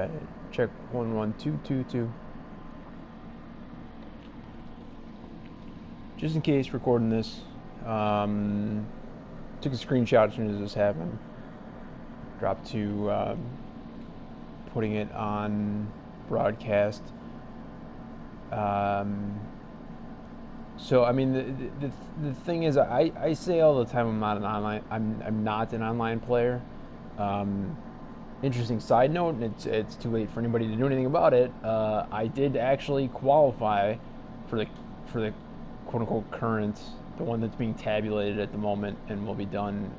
Alright, check 11222. Just in case recording this, took a screenshot as soon as this happened. Dropped to putting it on broadcast. So I mean, the thing is, I say all the time I'm not an online player. Interesting side note, and it's too late for anybody to do anything about it. I did actually qualify for the quote unquote current, the one that's being tabulated at the moment and will be done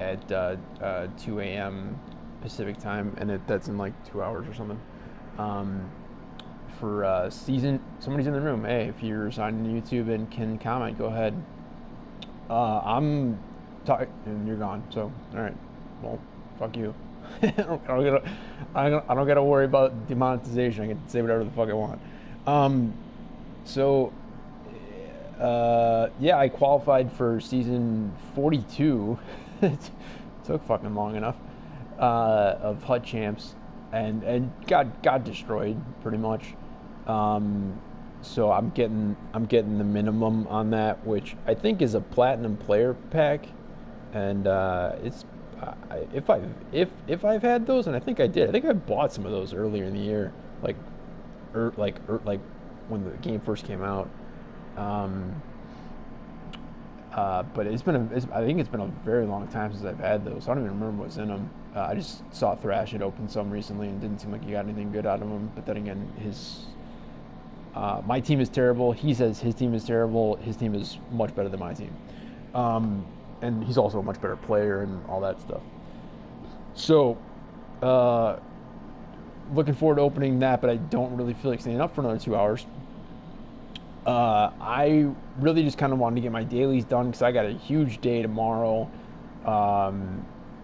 at 2 a.m. Pacific time, and that's in like 2 hours or something. For season, somebody's in the room. Hey, if you're signed to YouTube and can comment, go ahead. I'm talking, and you're gone. So, all right. Well, fuck you. I don't gotta worry about demonetization. I can say whatever the fuck I want. Yeah, I qualified for season 42. It took fucking long enough of HUT champs, and got destroyed pretty much. So I'm getting the minimum on that, which I think is a platinum player pack, and it's if I've had those, and I think I did. I think I bought some of those earlier in the year, like when the game first came out. But I think it's been a very long time since I've had those. I don't even remember what's in them. I just saw Thrash had opened some recently and didn't seem like he got anything good out of them. But then again, my team is terrible. He says his team is terrible. His team is much better than my team. And he's also a much better player and all that stuff. So, looking forward to opening that, but I don't really feel like staying up for another 2 hours. I really just kind of wanted to get my dailies done because I got a huge day tomorrow.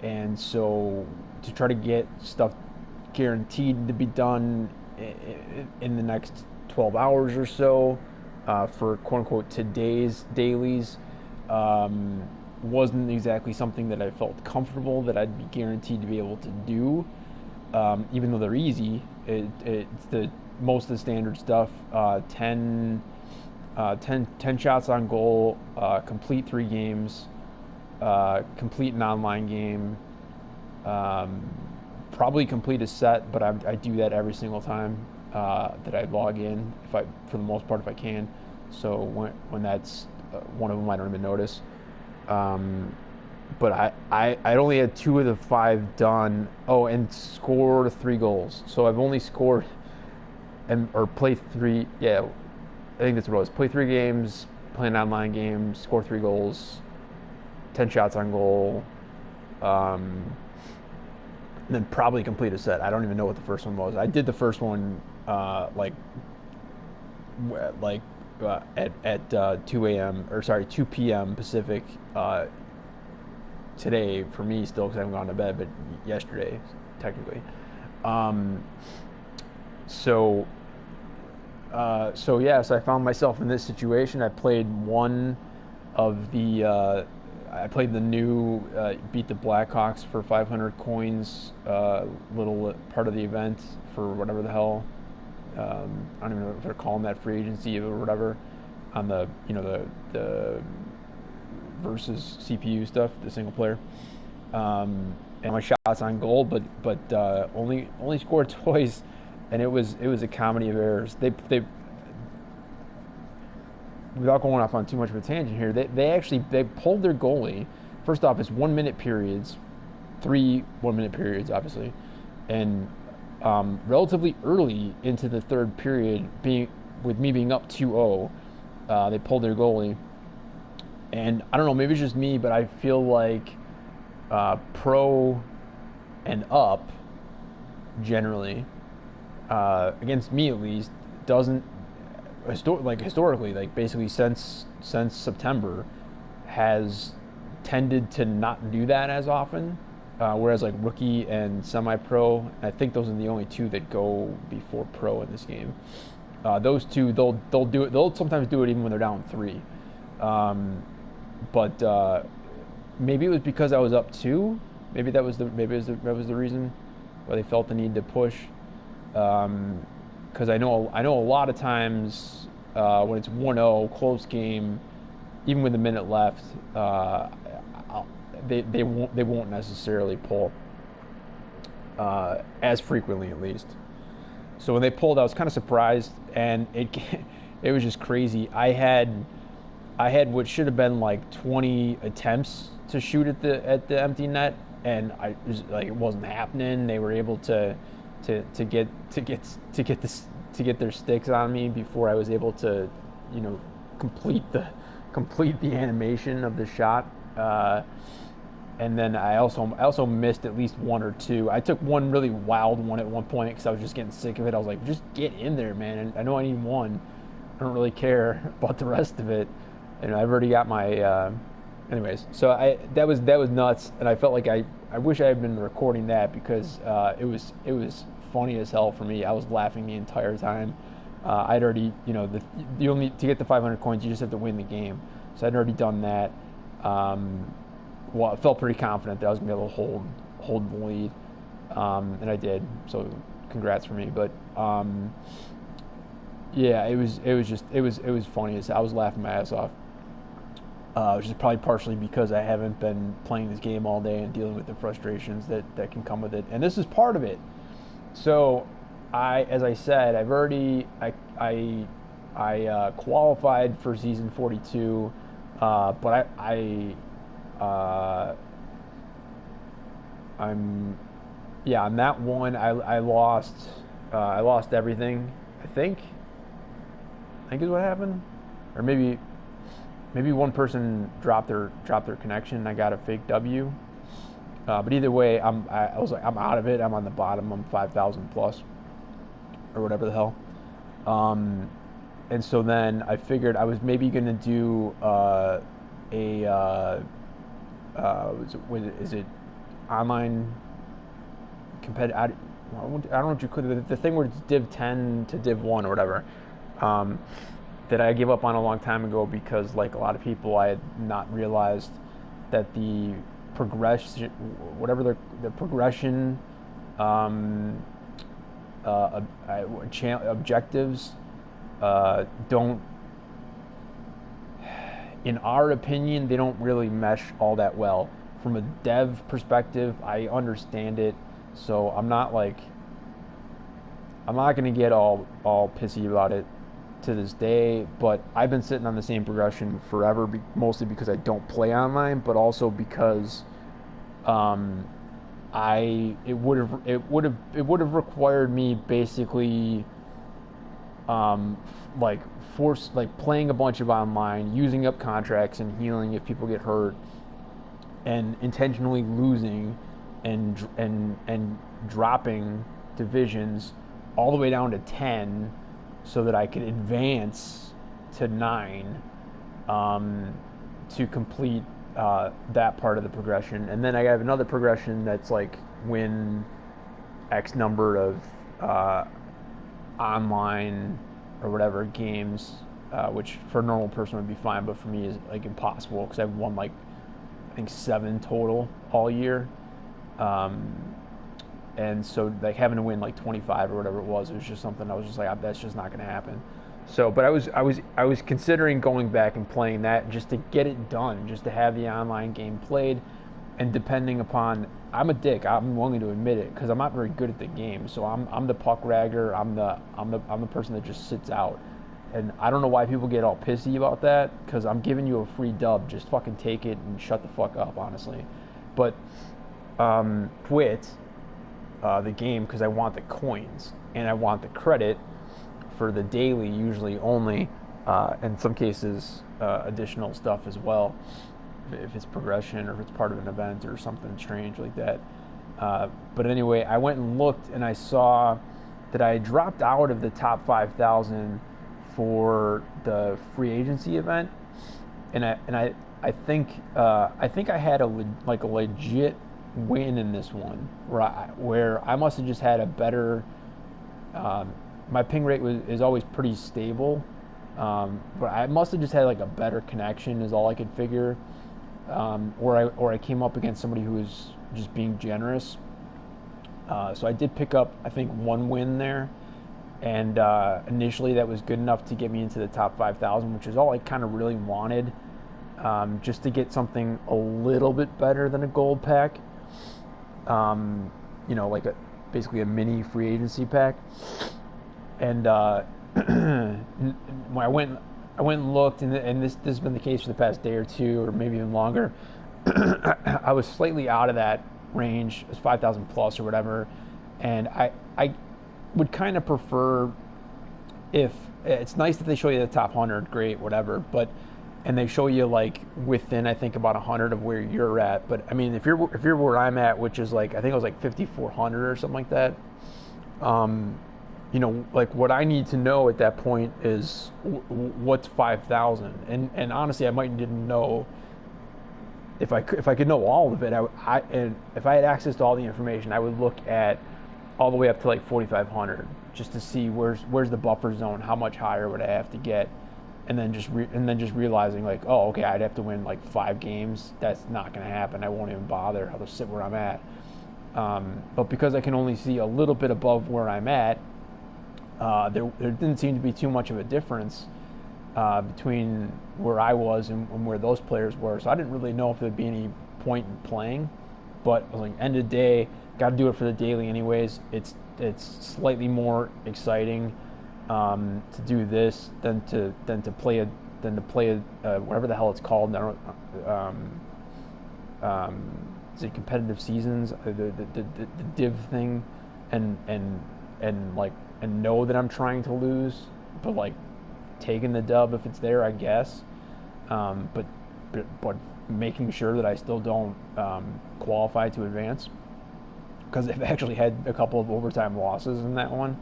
And so to try to get stuff guaranteed to be done in the next 12 hours or so, for quote unquote today's dailies, wasn't exactly something that I felt comfortable that I'd be guaranteed to be able to do. Even though they're easy, it's most of the standard stuff. 10 shots on goal, complete 3 games, complete an online game, probably complete a set, but I do that every single time that I log in, for the most part, if I can. So when that's one of them, I don't even notice. But I only had 2 of the 5 done. Oh, and scored 3 goals. So I've only scored or played 3. Yeah, I think that's what it was. Play 3 games, play an online game, score 3 goals, 10 shots on goal, and then probably complete a set. I don't even know what the first one was. I did the first one at 2 a.m. or sorry 2 p.m. Pacific today for me still because I haven't gone to bed, but yesterday technically. So yes, I found myself in this situation. I played I played the new beat the Blackhawks for 500 coins, little part of the event for whatever the hell. I don't even know if they're calling that free agency or whatever on the versus CPU stuff, the single player. And my shots on goal, but only scored twice. And it was a comedy of errors. They without going off on too much of a tangent here, they pulled their goalie. First off, it's 1 minute periods, 3 1 minute periods, obviously, and relatively early into the third period, with me being up 2-0, they pulled their goalie. And I don't know, maybe it's just me, but I feel like pro and up generally, against me at least, doesn't historically, like basically since September, has tended to not do that as often. Whereas like rookie and semi-pro, I think those are the only 2 that go before pro in this game. Those 2, they'll do it. They'll sometimes do it even when they're down 3. But maybe it was because I was up 2. Maybe that was the reason. where they felt the need to push. Because I know a lot of times when it's 1-0, close game, even with a minute left, they won't necessarily pull as frequently, at least. So when they pulled, I was kind of surprised, and it was just crazy. I had what should have been like 20 attempts to shoot at the empty net, and it wasn't happening. They were able to get their sticks on me before I was able to, complete the animation of the shot. And then I also missed at least one or two. I took one really wild one at one point because I was just getting sick of it. I was like, just get in there, man. And I know I need one. I don't really care about the rest of it. And I've already got my. Anyways, so that was nuts, and I felt like I wish I had been recording that because it was funny as hell for me. I was laughing the entire time. I'd already, you only to get the 500 coins, you just have to win the game. So I'd already done that. Well, I felt pretty confident that I was gonna be able to hold the lead, and I did. So congrats for me. But yeah, it was funny. I was laughing my ass off. Which is probably partially because I haven't been playing this game all day and dealing with the frustrations that can come with it. And this is part of it. So, as I said, I've already I qualified for season 42, but I'm on that one I lost everything. I think is what happened, or maybe one person dropped their connection and I got a fake W. But either way, I was like, I'm out of it. I'm on the bottom. I'm 5,000 plus, or whatever the hell. And so then I figured I was maybe gonna do is it online competitive? I don't know what you could, the thing where it's Div 10 to Div 1 or whatever. That I gave up on a long time ago because, like a lot of people, I had not realized that the progression, whatever the progression, objectives, don't, in our opinion, they don't really mesh all that well. From a dev perspective, I understand it, so I'm not going to get all pissy about it to this day, but I've been sitting on the same progression forever, mostly because I don't play online, but also because it would have required me basically playing a bunch of online, using up contracts and healing if people get hurt, and intentionally losing and dropping divisions all the way down to 10 so that I could advance to 9 to complete that part of the progression. And then I have another progression that's like win X number of online or whatever games, which for a normal person would be fine, but for me is like impossible because I've won like I think 7 total all year. And so like having to win like 25 or whatever it was just something I was just like, that's just not going to happen. So, but I was considering going back and playing that just to get it done, just to have the online game played. And depending upon, I'm a dick, I'm willing to admit it, because I'm not very good at the game. So I'm the puck ragger, I'm the person that just sits out. And I don't know why people get all pissy about that, because I'm giving you a free dub. Just fucking take it and shut the fuck up, honestly. But quit the game because I want the coins and I want the credit for the daily, usually only, in some cases additional stuff as well, if it's progression or if it's part of an event or something strange like that. But anyway, I went and looked and I saw that I dropped out of the top 5,000 for the free agency event, and I think I had a legit win in this one where I must have just had a better. My ping rate is always pretty stable, but I must have just had like a better connection is all I could figure, or I came up against somebody who was just being generous, So I did pick up, I think, one win there. And initially that was good enough to get me into the top 5,000, which is all I kind of really wanted, just to get something a little bit better than a gold pack. Like basically a mini free agency pack. And when I went and looked, and this has been the case for the past day or two, or maybe even longer. I was slightly out of that range, as 5,000 plus or whatever, and I would kind of prefer, if it's nice that they show you the top 100, great, whatever, and they show you like within, I think, about 100 of where you're at. But I mean, if you're where I'm at, which is like, I think it was like 5,400 or something like that. Like what I need to know at that point is what's 5,000, and honestly, I might didn't know if I could know all of it. And if I had access to all the information, I would look at all the way up to like 4,500 just to see where's the buffer zone, how much higher would I have to get. And then just realizing like, oh, okay, I'd have to win like 5 games. That's not going to happen. I won't even bother. I'll just sit where I'm at. But because I can only see a little bit above where I'm at, there didn't seem to be too much of a difference between where I was and where those players were. So I didn't really know if there'd be any point in playing. But I was like, end of the day, got to do it for the daily anyways. It's slightly more exciting to do this than to play whatever the hell it's called. I don't, is it competitive seasons, the div thing, and know that I'm trying to lose, but like taking the dub if it's there, I guess. But making sure that I still don't qualify to advance, because they've actually had a couple of overtime losses in that one.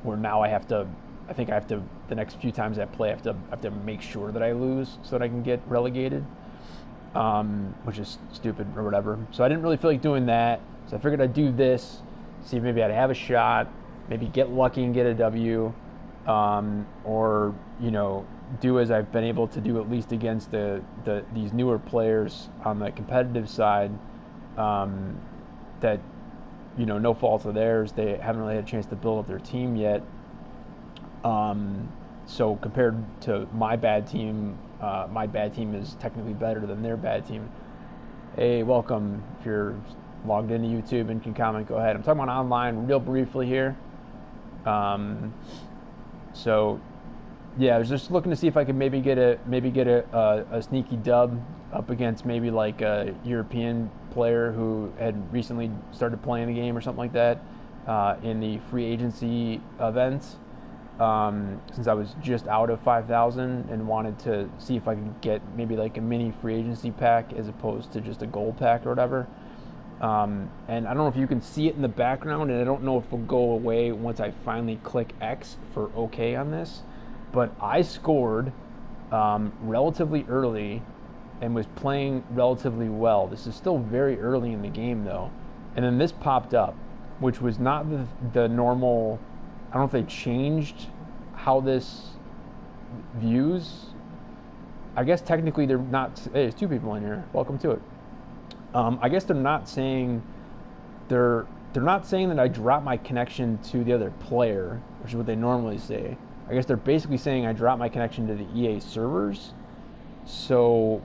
Where now I have to, the next few times I play, I have to make sure that I lose so that I can get relegated, which is stupid or whatever. So I didn't really feel like doing that. So I figured I'd do this, see if maybe I'd have a shot, maybe get lucky and get a W, or do as I've been able to do at least against these newer players on the competitive side, that. No fault of theirs. They haven't really had a chance to build up their team yet. So compared to my bad team is technically better than their bad team. Hey, welcome. If you're logged into YouTube and can comment, go ahead. I'm talking about online real briefly here. So yeah, I was just looking to see if I could maybe get a sneaky dub up against maybe like a European player who had recently started playing the game or something like that in the free agency events, since I was just out of 5,000 and wanted to see if I could get maybe like a mini free agency pack as opposed to just a gold pack or whatever. And I don't know if you can see it in the background, and I don't know if it'll go away once I finally click X for OK on this, but I scored relatively early and was playing relatively well. This is still very early in the game though. And then this popped up, which was not the normal. I don't know if they changed how this views. I guess technically they're not. Hey, there's 2 people in here. Welcome to it. I guess they're not saying that I dropped my connection to the other player, which is what they normally say. I guess they're basically saying I dropped my connection to the EA servers. So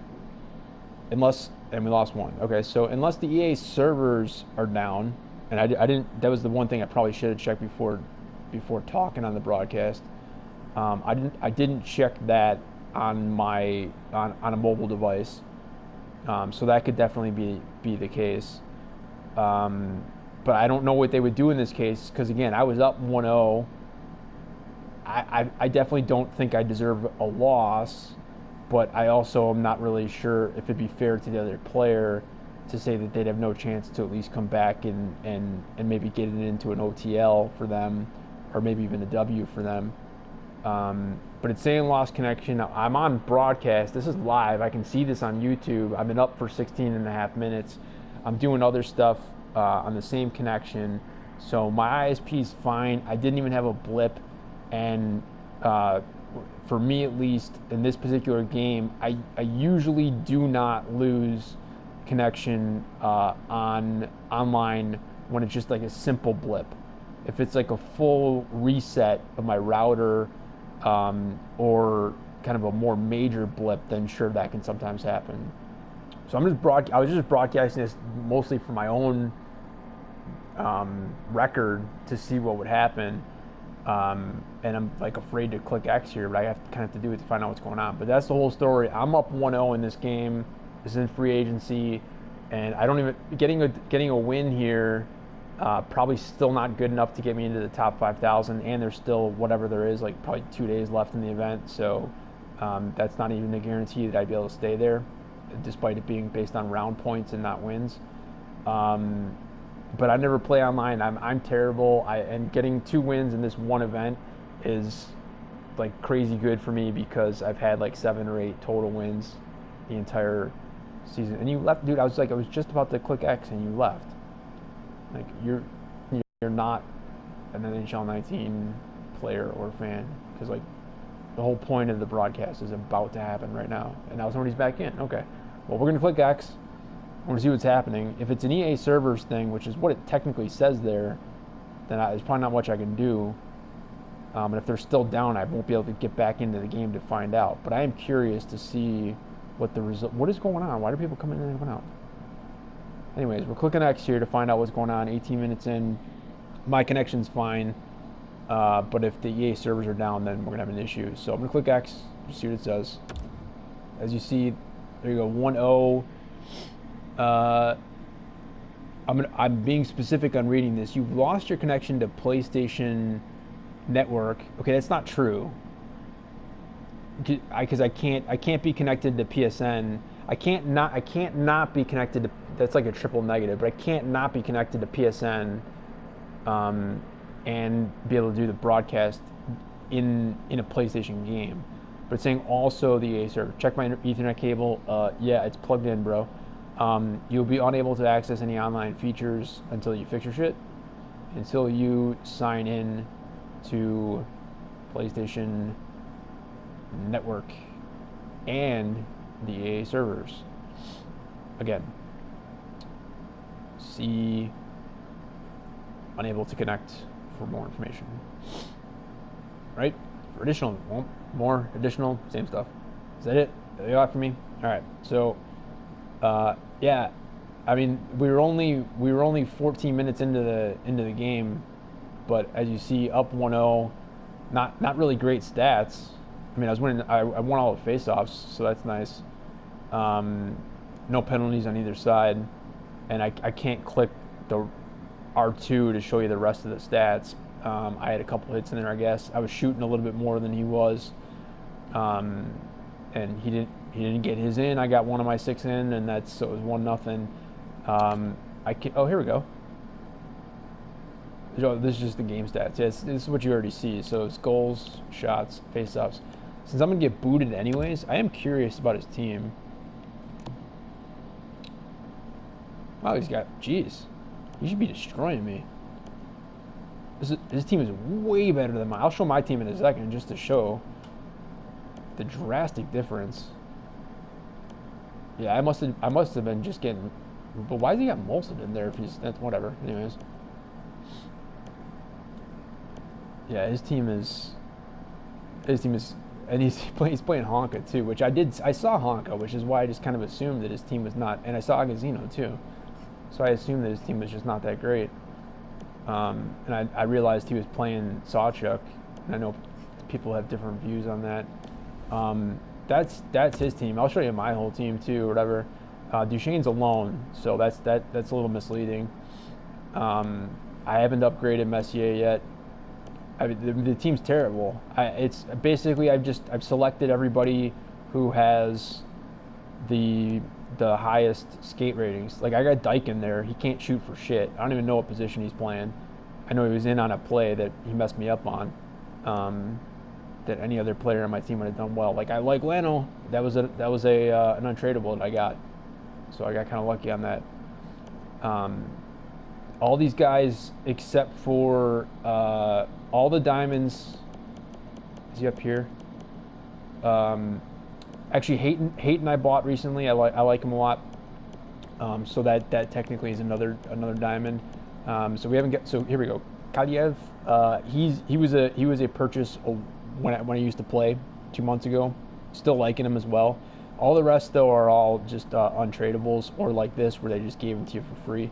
and we lost one. Okay, so unless the EA servers are down, and I didn't. That was the one thing I probably should have checked before talking on the broadcast. I didn't check that on a mobile device. So that could definitely be the case. But I don't know what they would do in this case, because again, I was up 1-0. I definitely don't think I deserve a loss, but I also am not really sure if it'd be fair to the other player to say that they'd have no chance to at least come back and maybe get it into an OTL for them, or maybe even a W for them. But it's saying lost connection. I'm on broadcast. This is live. I can see this on YouTube. I've been up for 16 and a half minutes. I'm doing other stuff on the same connection. So my ISP is fine. I didn't even have a blip. And for me, at least, in this particular game, I usually do not lose connection online when it's just like a simple blip. If it's like a full reset of my router, or kind of a more major blip, then sure, that can sometimes happen. So I was just broadcasting this mostly for my own record to see what would happen. And I'm like afraid to click X here, but I have to do it to find out what's going on. But that's the whole story. I'm up 1-0 in this game. This is in free agency, and I don't even getting a win here. Probably still not good enough to get me into the top 5,000, and there's still whatever there is, like probably 2 days left in the event. So that's not even a guarantee that I'd be able to stay there, despite it being based on round points and not wins. But I never play online. I'm terrible. And getting 2 wins in this one event is like crazy good for me, because I've had like 7 or 8 total wins the entire season. And you left, dude. I was just about to click X, and you left. Like you're not an NHL19 player or fan, because like the whole point of the broadcast is about to happen right now, and now somebody's back in. Okay, well, we're gonna click X. I want to see what's happening. If it's an EA servers thing, which is what it technically says there, then there's probably not much I can do. And if they're still down, I won't be able to get back into the game to find out. But I am curious to see what the result. What is going on? Why do people come in and come out? Anyways, we're clicking X here to find out what's going on. 18 minutes in, my connection's fine. But if the EA servers are down, then we're gonna have an issue. So I'm gonna click X, see what it says. As you see, there you go, 1-0. I'm being specific on reading this. You've lost your connection to PlayStation Network. Okay, that's not true. Because I can't be connected to PSN. I can't not be connected to. That's like a triple negative. But I can't not be connected to PSN, and be able to do the broadcast in a PlayStation game. But it's saying also the EA server. Check my Ethernet cable. Yeah, it's plugged in, bro. You'll be unable to access any online features until you fix your shit, until you sign in to PlayStation Network and the EA servers. Again, see unable to connect for more information. Right? For additional, more additional, same stuff. Is that it? That you got for me? All right. So, yeah, I mean, we were only 14 minutes into the game, but as you see, up 1-0, not really great stats. I mean, I won all the face-offs, so that's nice. No penalties on either side, and I can't click the R2 to show you the rest of the stats. I had a couple hits in there, I guess. I was shooting a little bit more than he was, and he didn't get his in. I got one of my 6 in, and so it was 1-0. Oh, here we go. So this is just the game stats. Yeah, this is what you already see. So it's goals, shots, face-offs. Since I'm gonna get booted anyways, I am curious about his team. Wow, jeez, he should be destroying me. His team is way better than mine. I'll show my team in a second just to show the drastic difference. Yeah, I must have been just getting. But why does he got Molson in there? If that's whatever. Anyways, yeah, his team is, and he's playing Honka too, which I saw Honka, which is why I just kind of assumed that his team was not, and I saw Agazino too, so I assumed that his team was just not that great. And I realized he was playing Sawchuk, and I know people have different views on that. That's his team. I'll show you my whole team too, or whatever. Duchesne's alone, so that's a little misleading. I haven't upgraded Messier yet. The team's terrible. It's basically I've selected everybody who has the highest skate ratings. Like I got Dyke in there. He can't shoot for shit. I don't even know what position he's playing. I know he was in on a play that he messed me up on. That any other player on my team would have done well. Like I like Lano. That was an untradeable that I got. So I got kind of lucky on that. All these guys except for all the diamonds. Is he up here? Actually, Hayton I bought recently. I like him a lot. So that technically is another diamond. So we haven't got. So here we go. Kaliev. He was a purchase when I used to play 2 months ago. Still liking him as well. All the rest though are all just untradables or like this where they just gave them to you for free.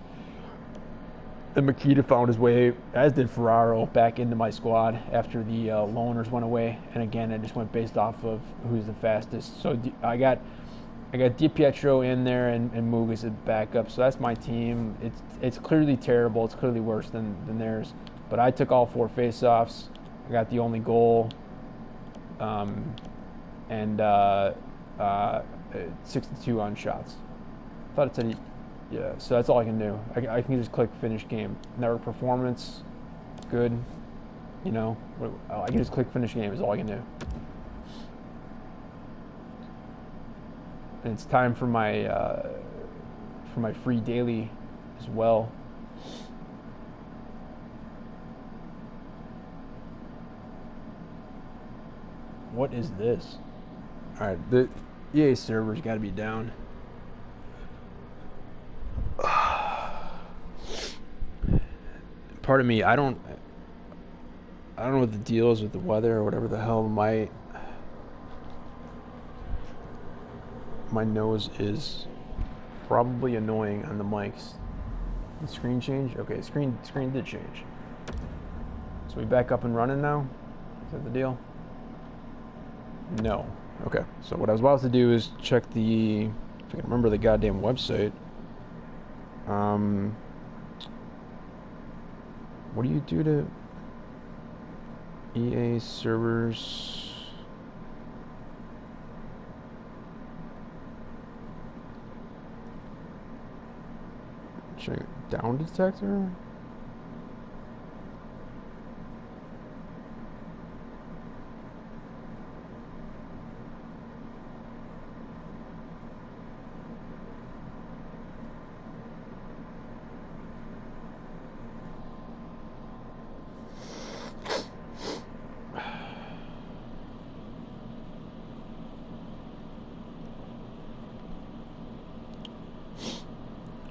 And Makita found his way, as did Ferraro, back into my squad after the loaners went away. And again, I just went based off of who's the fastest. So I got DiPietro in there and Moog as a backup. So that's my team. It's clearly terrible. It's clearly worse than theirs. But I took all 4 faceoffs. I got the only goal. And 62 on shots. I thought it said yeah, so that's all I can do. I can just click finish game. Network performance, good. You know, I can just click finish game is all I can do. And it's time for my free daily as well. What is this? All right, the EA server's got to be down. Part of me, I don't know what the deal is with the weather or whatever the hell. My nose is probably annoying on the mics. The screen change? Okay, screen did change. So we back up and running now? Is that the deal? No. Okay, so what I was about to do is check if I can remember the goddamn website. What do you do to EA servers? Check down detector?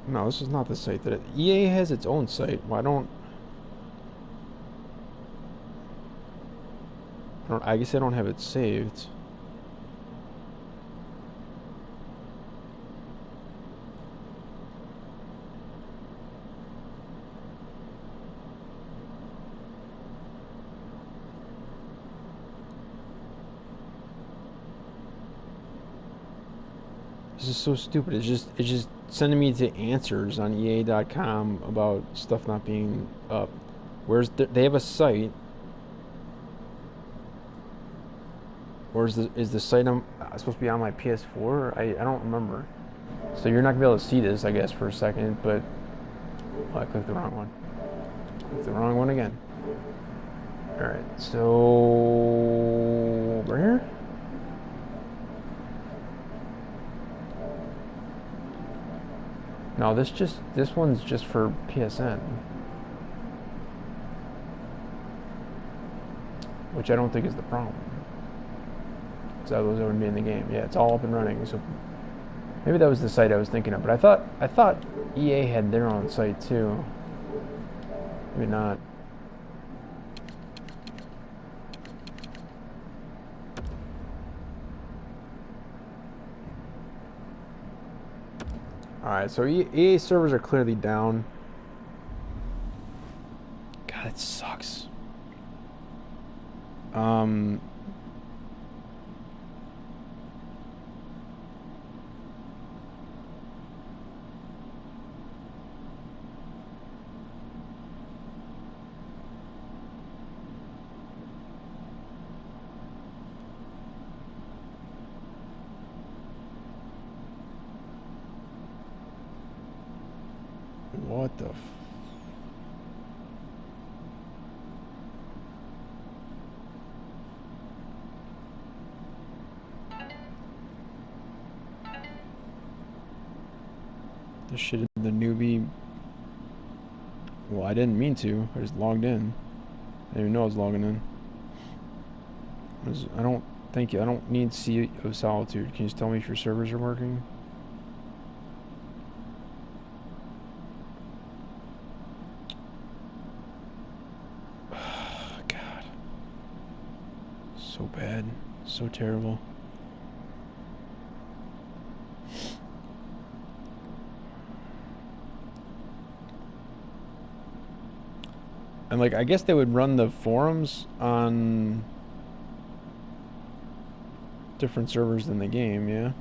No, this is not the site that EA has its own site. Why don't I guess I don't have it saved. This is so stupid. It's just sending me to answers on EA.com about stuff not being up. Where's they have a site? Or is the site supposed to be on my PS4? I don't remember. So you're not gonna be able to see this, I guess, for a second. But I clicked the wrong one. Clicked the wrong one again. All right. So over here. No, this one's just for PSN, which I don't think is the problem. So that was already in the game. Yeah, it's all up and running. So maybe that was the site I was thinking of. But I thought EA had their own site too. Maybe not. Alright, so EA servers are clearly down. God, it sucks. What the This shit is the newbie. Well, I didn't mean to. I just logged in. I didn't even know I was logging in. I don't thank you. I don't need Sea of Solitude. Can you just tell me if your servers are working? bad. So terrible. And like, I guess they would run the forums on different servers than the game, yeah.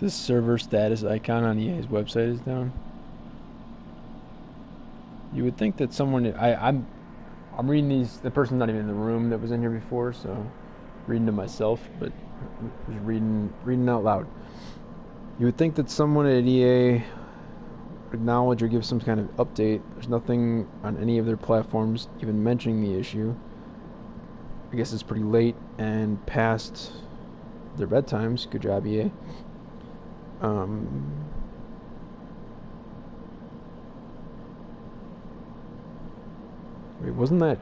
This server status icon on EA's website is down. You would think that someone... I'm reading these... The person's not even in the room that was in here before, so... Reading to myself, but... Just reading out loud. You would think that someone at EA... acknowledge or give some kind of update. There's nothing on any of their platforms even mentioning the issue. I guess it's pretty late and past their bedtimes. Good job, EA. Wait, wasn't that...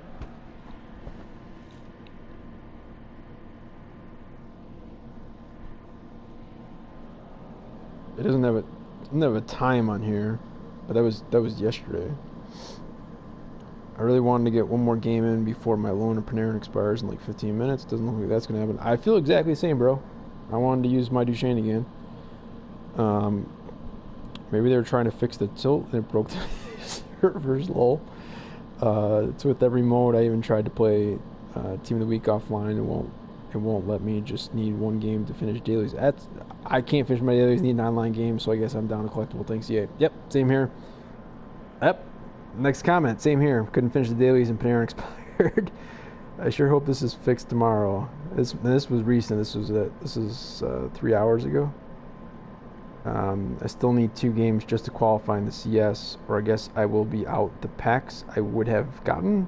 It doesn't have a time on here, but that was yesterday. I really wanted to get one more game in before my loan at Panarin expires in like 15 minutes. Doesn't look like that's going to happen. I feel exactly the same, bro. I wanted to use my Duchesne again. Maybe they were trying to fix the tilt and it broke the servers, lol. It's with every mode. I even tried to play Team of the Week offline. It won't let me. Just need one game to finish dailies. I can't finish my dailies. Need an online game, so I guess I'm down to collectible things. Yeah. Yep. Same here. Yep. Next comment. Same here. Couldn't finish the dailies and Panarin expired. I sure hope this is fixed tomorrow. This was recent. This is 3 hours ago. I still need 2 games just to qualify in the CS, or I guess I will be out the packs I would have gotten.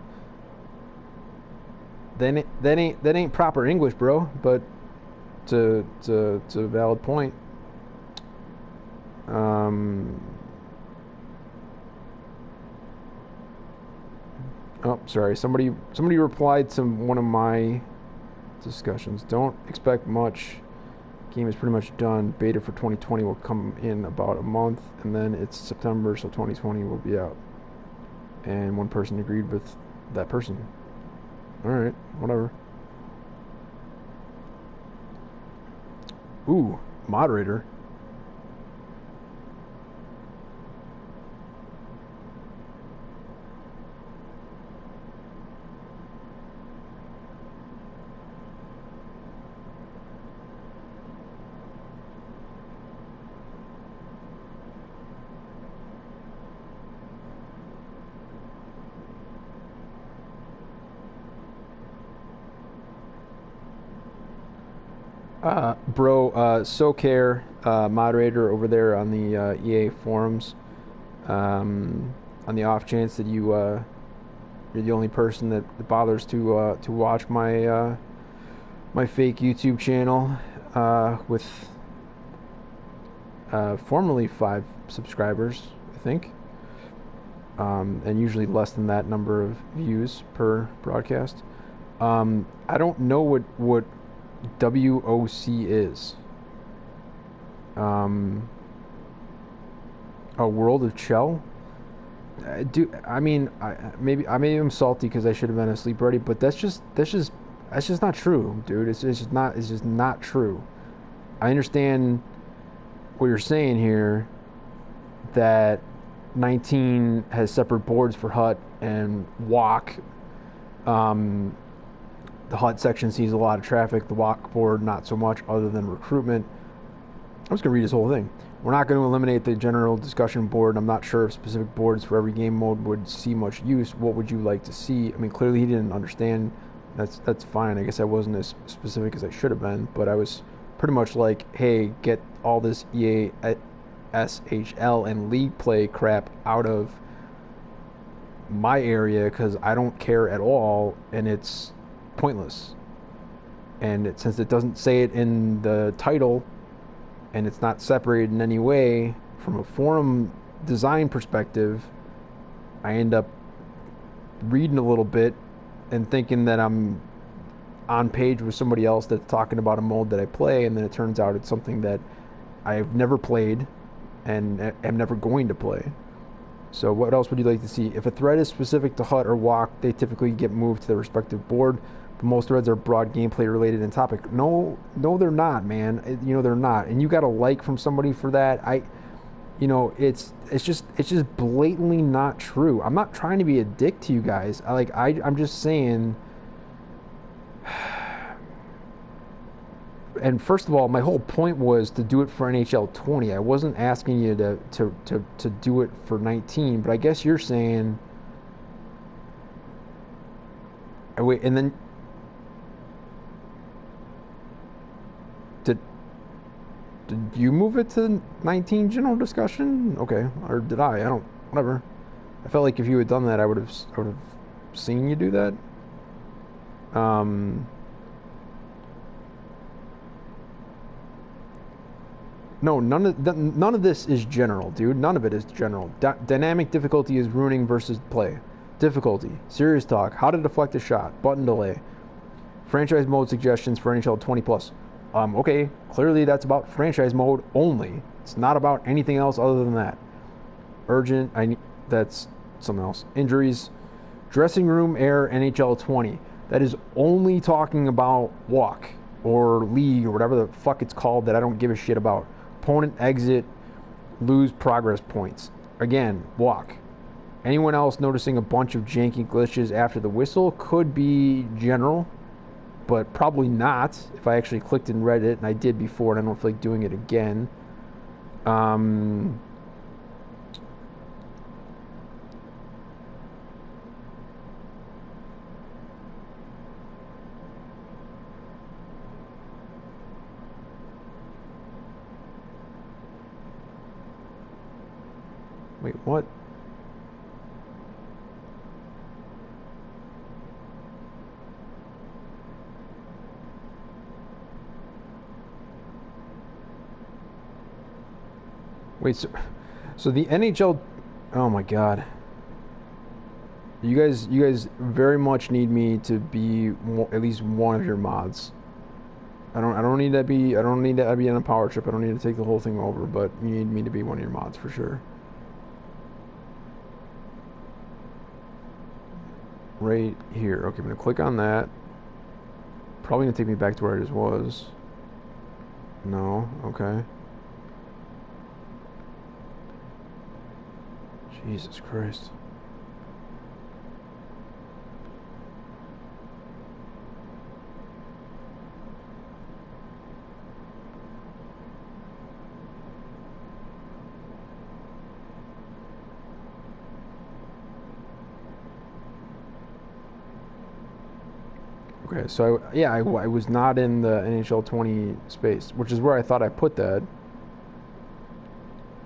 That ain't proper English, bro. But to a valid point. Oh, sorry. Somebody replied to one of my discussions. Don't expect much. Game is pretty much done. Beta for 2020 will come in about a month, and then it's September, so 2020 will be out. And one person agreed with that person. Alright, whatever. Ooh, moderator. SoCare, moderator over there on the EA forums. On the off chance that you're the only person that bothers to watch my my fake YouTube channel with formerly 5 subscribers, I think, and usually less than that number of views per broadcast. I don't know what WOC is. A World of Chell. Maybe I'm salty because I should have been asleep already, but that's just not true, dude. It's just not true. I understand what you're saying here, that 19 has separate boards for HUT and WOC. The HUD section sees a lot of traffic. The walk board, not so much, other than recruitment. I'm just going to read this whole thing. We're not going to eliminate the general discussion board. I'm not sure if specific boards for every game mode would see much use. What would you like to see? I mean, clearly he didn't understand. That's fine. I guess I wasn't as specific as I should have been, but I was pretty much like, hey, get all this EA, SHL, and league play crap out of my area because I don't care at all, and it's pointless. And since it doesn't say it in the title, and it's not separated in any way from a forum design perspective, I end up reading a little bit and thinking that I'm on page with somebody else that's talking about a mode that I play, and then it turns out it's something that I've never played and am never going to play. So what else would you like to see? If a thread is specific to HUT or walk, they typically get moved to their respective board. But most threads are broad gameplay related and topic. No, they're not, man. They're not. And you got a like from somebody for that. It's just blatantly not true. I'm not trying to be a dick to you guys. I'm just saying. And first of all, my whole point was to do it for NHL 20. I wasn't asking you to do it for 19, but I guess you're saying. Wait, and then did you move it to 19 general discussion? Okay, or did I? I don't. Whatever. I felt like if you had done that, I would have seen you do that. No, none of this is general, dude. None of it is general. Dynamic difficulty is ruining versus play. Difficulty, serious talk, how to deflect a shot, button delay, franchise mode suggestions for NHL 20 plus. Okay, clearly that's about franchise mode only. It's not about anything else other than that. Urgent, that's something else. Injuries, dressing room air, NHL 20. That is only talking about walk or league or whatever the fuck it's called that I don't give a shit about. Opponent exit, lose progress points. Again, walk. Anyone else noticing a bunch of janky glitches after the whistle? Could be general, but probably not if I actually clicked and read it, and I did before, and I don't feel like doing it again. Wait, what? Wait, so the NHL, oh my god. You guys very much need me to be at least one of your mods. I don't need to be on a power trip. I don't need to take the whole thing over, but you need me to be one of your mods for sure. Right here. Okay, I'm gonna click on that. Probably gonna take me back to where I just was. No, okay. Jesus Christ. Okay, so I was not in the NHL 20 space, which is where I thought I put that.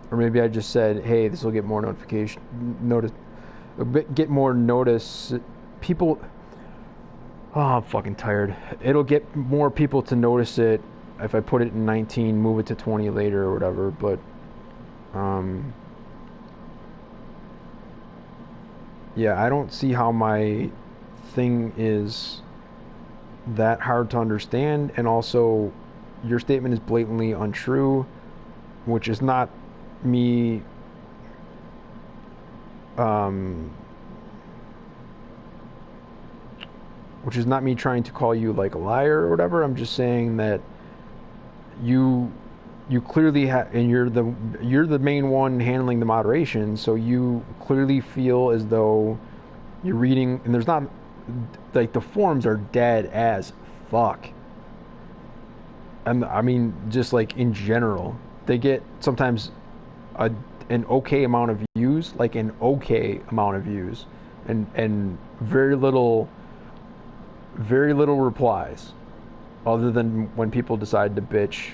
Or maybe I just said, hey, this will get more get more notice. People, oh, I'm fucking tired. It'll get more people to notice it if I put it in 19, move it to 20 later or whatever, but, yeah, I don't see how my thing is that hard to understand, and also your statement is blatantly untrue, which is not me trying to call you like a liar or whatever. I'm just saying that you clearly and you're the main one handling the moderation, so you clearly feel as though you're reading, and there's not like the forums are dead as fuck. And I mean, just like in general, they get sometimes a an okay amount of views, like an okay amount of views, and very little replies, other than when people decide to bitch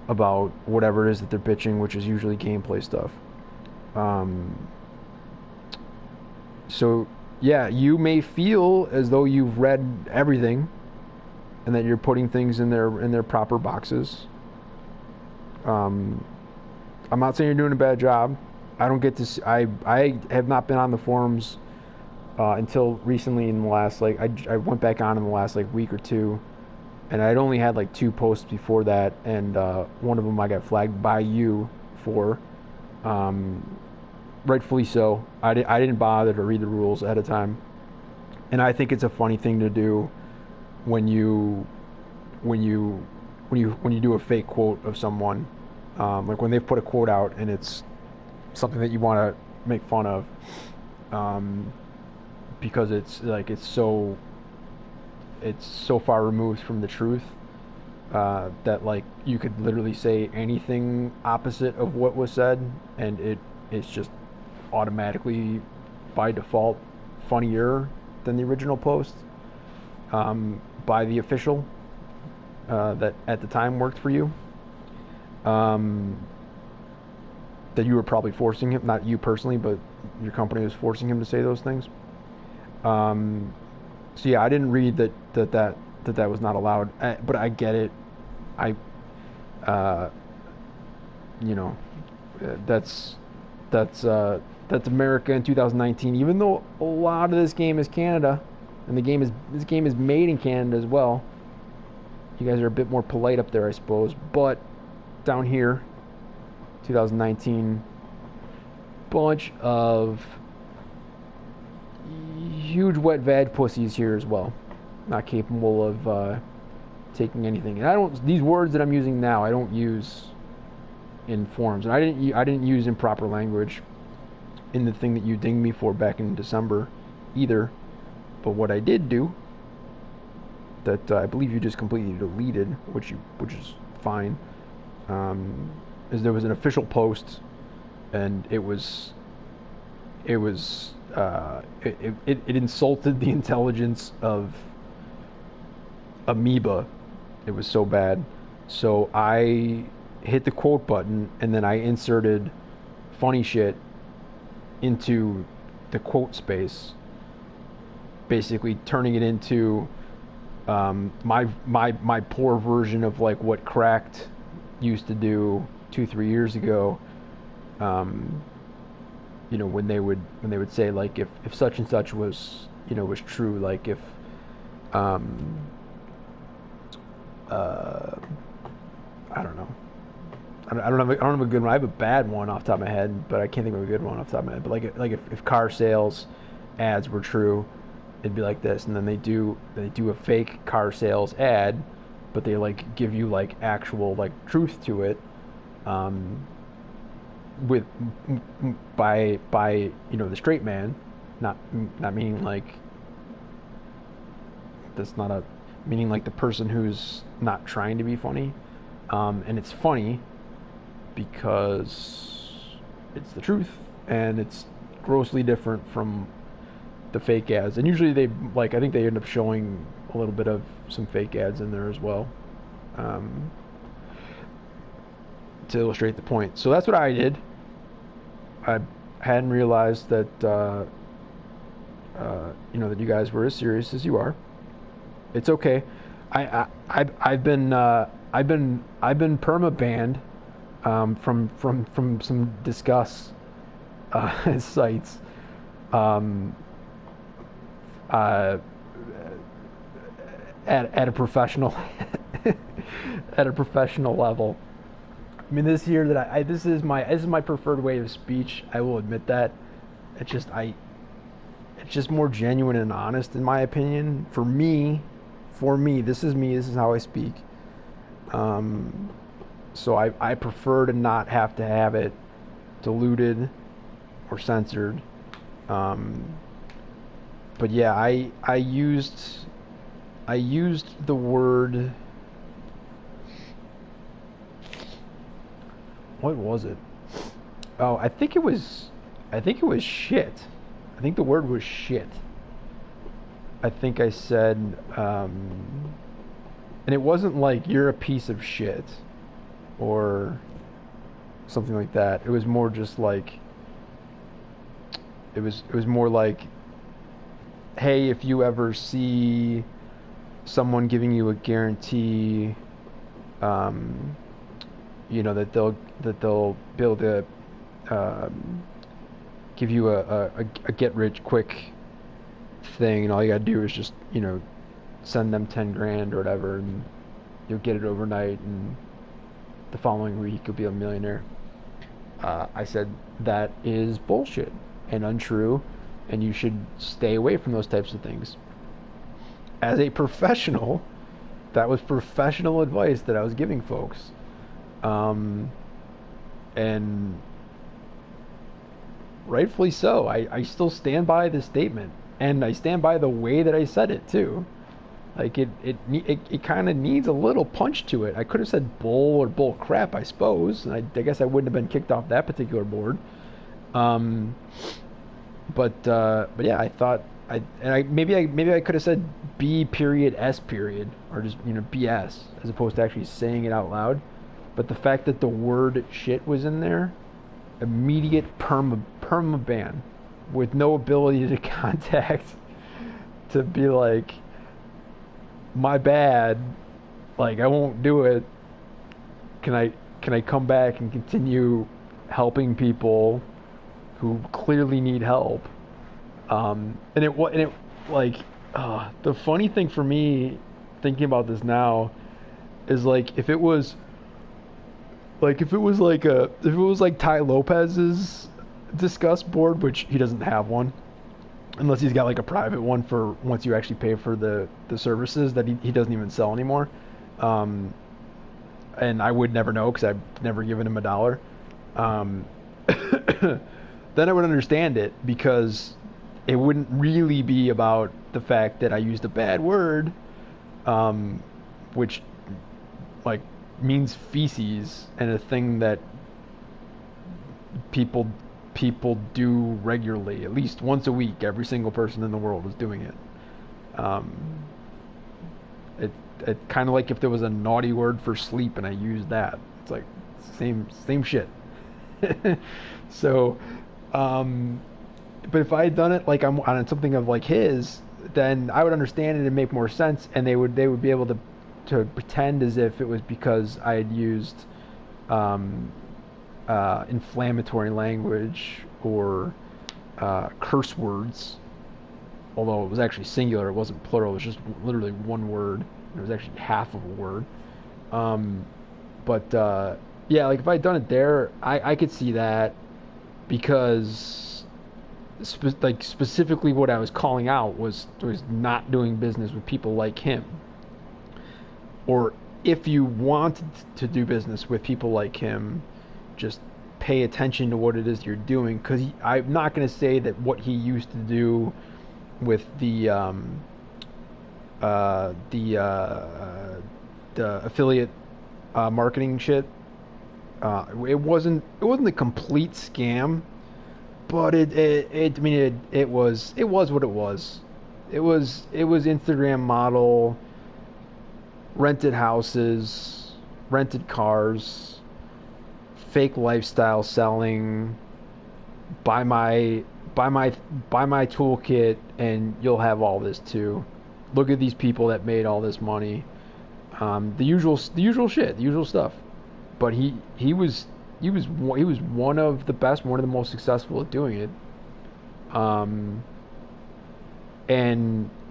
about whatever it is that they're bitching, which is usually gameplay stuff. Um, so yeah, you may feel as though you've read everything and that you're putting things in their proper boxes. Um, I'm not saying you're doing a bad job. I don't get to. I have not been on the forums until recently. In the last I went back on in the last week or two, and I'd only had 2 posts before that, and one of them I got flagged by you for, rightfully so. I didn't bother to read the rules ahead of time, and I think it's a funny thing to do when you do a fake quote of someone, like when they've put a quote out and it's something that you want to make fun of, because it's so far removed from the truth, that you could literally say anything opposite of what was said, and it's just automatically by default funnier than the original post, by the official that at the time worked for you, that you were probably forcing him, not you personally, but your company was forcing him to say those things. So yeah, I didn't read that was not allowed, but I get it. You know, that's America in 2019. Even though a lot of this game is Canada, and this game is made in Canada as well. You guys are a bit more polite up there, I suppose. But down here, 2019, bunch of huge wet vag pussies here as well, not capable of taking anything. And these words that I'm using now, I don't use in forums, and I didn't use improper language in the thing that you dinged me for back in December either. But what I did do, that I believe you just completely deleted, which is fine, is there was an official post, and it insulted the intelligence of amoeba. It was so bad. So I hit the quote button, and then I inserted funny shit into the quote space, basically turning it into my poor version of what Cracked used to do 2-3 years ago. When they would say if such and such was was true, if I don't know. I don't have a good one. I have a bad one off the top of my head, but I can't think of a good one off the top of my head. But if car sales ads were true, it'd be like this, and then they do a fake car sales ad, but they give you actual truth to it, with by the straight man, not meaning that's not a meaning the person who's not trying to be funny, and it's funny because it's the truth, and it's grossly different from the fake ads. And usually I think they end up showing a little bit of some fake ads in there as well, to illustrate the point. So that's what I did. I hadn't realized that that you guys were as serious as you are. It's okay. I've been perma banned from some Discuss sites, at a professional at a professional level. I mean, this year that this is my preferred way of speech. I will admit that. It's just more genuine and honest, in my opinion. For me, this is me. This is how I speak. So I prefer to not have to have it diluted or censored, but yeah, I used the word. What was it? Oh, I think it was shit. I think the word was shit. I think I said, and it wasn't like you're a piece of shit or something like that. It was more just like it was more like, hey, if you ever see someone giving you a guarantee, that they'll be able to give you a get rich quick thing, and all you gotta do is just send them 10 grand or whatever, and you'll get it overnight, and the following week you'll be a millionaire. I said that is bullshit and untrue, and you should stay away from those types of things. As a professional, that was professional advice that I was giving folks. And rightfully so. I still stand by this statement, and I stand by the way that I said it too. Like it kind of needs a little punch to it. I could have said bull or bull crap, I suppose. And I guess I wouldn't have been kicked off that particular board. But yeah, I thought maybe I could have said B period S period, or just BS, as opposed to actually saying it out loud. But the fact that the word shit was in there, immediate perma ban, with no ability to contact to be like, my bad, like I won't do it. Can I come back and continue helping people who clearly need help? And it like the funny thing for me thinking about this now is like if it was like Ty Lopez's discuss board, which he doesn't have one unless he's got like a private one for once you actually pay for the services that he doesn't even sell anymore. And I would never know because I've never given him $1. Then I would understand it, because it wouldn't really be about the fact that I used a bad word, which like means feces, and a thing that people do regularly, at least once a week. Every single person in the world is doing it. It kind of like if there was a naughty word for sleep and I used that. It's like same shit. So, but if I had done it like I'm on something of like his, then I would understand it and make more sense, and they would be able to pretend as if it was because I had used inflammatory language or curse words, although it was actually singular, it wasn't plural, it was just literally one word. It was actually half of a word. But yeah, like if I had done it there, I could see that, because specifically what I was calling out was not doing business with people like him. Or if you wanted to do business with people like him, just pay attention to what it is you're doing, because I'm not going to say that what he used to do with the affiliate marketing shit, it wasn't a complete scam, but it was what it was. It was Instagram model, rented houses, rented cars, fake lifestyle selling. Buy my toolkit and you'll have all this too. Look at these people that made all this money. The usual shit, the usual stuff. But he was one of the best, one of the most successful at doing it. And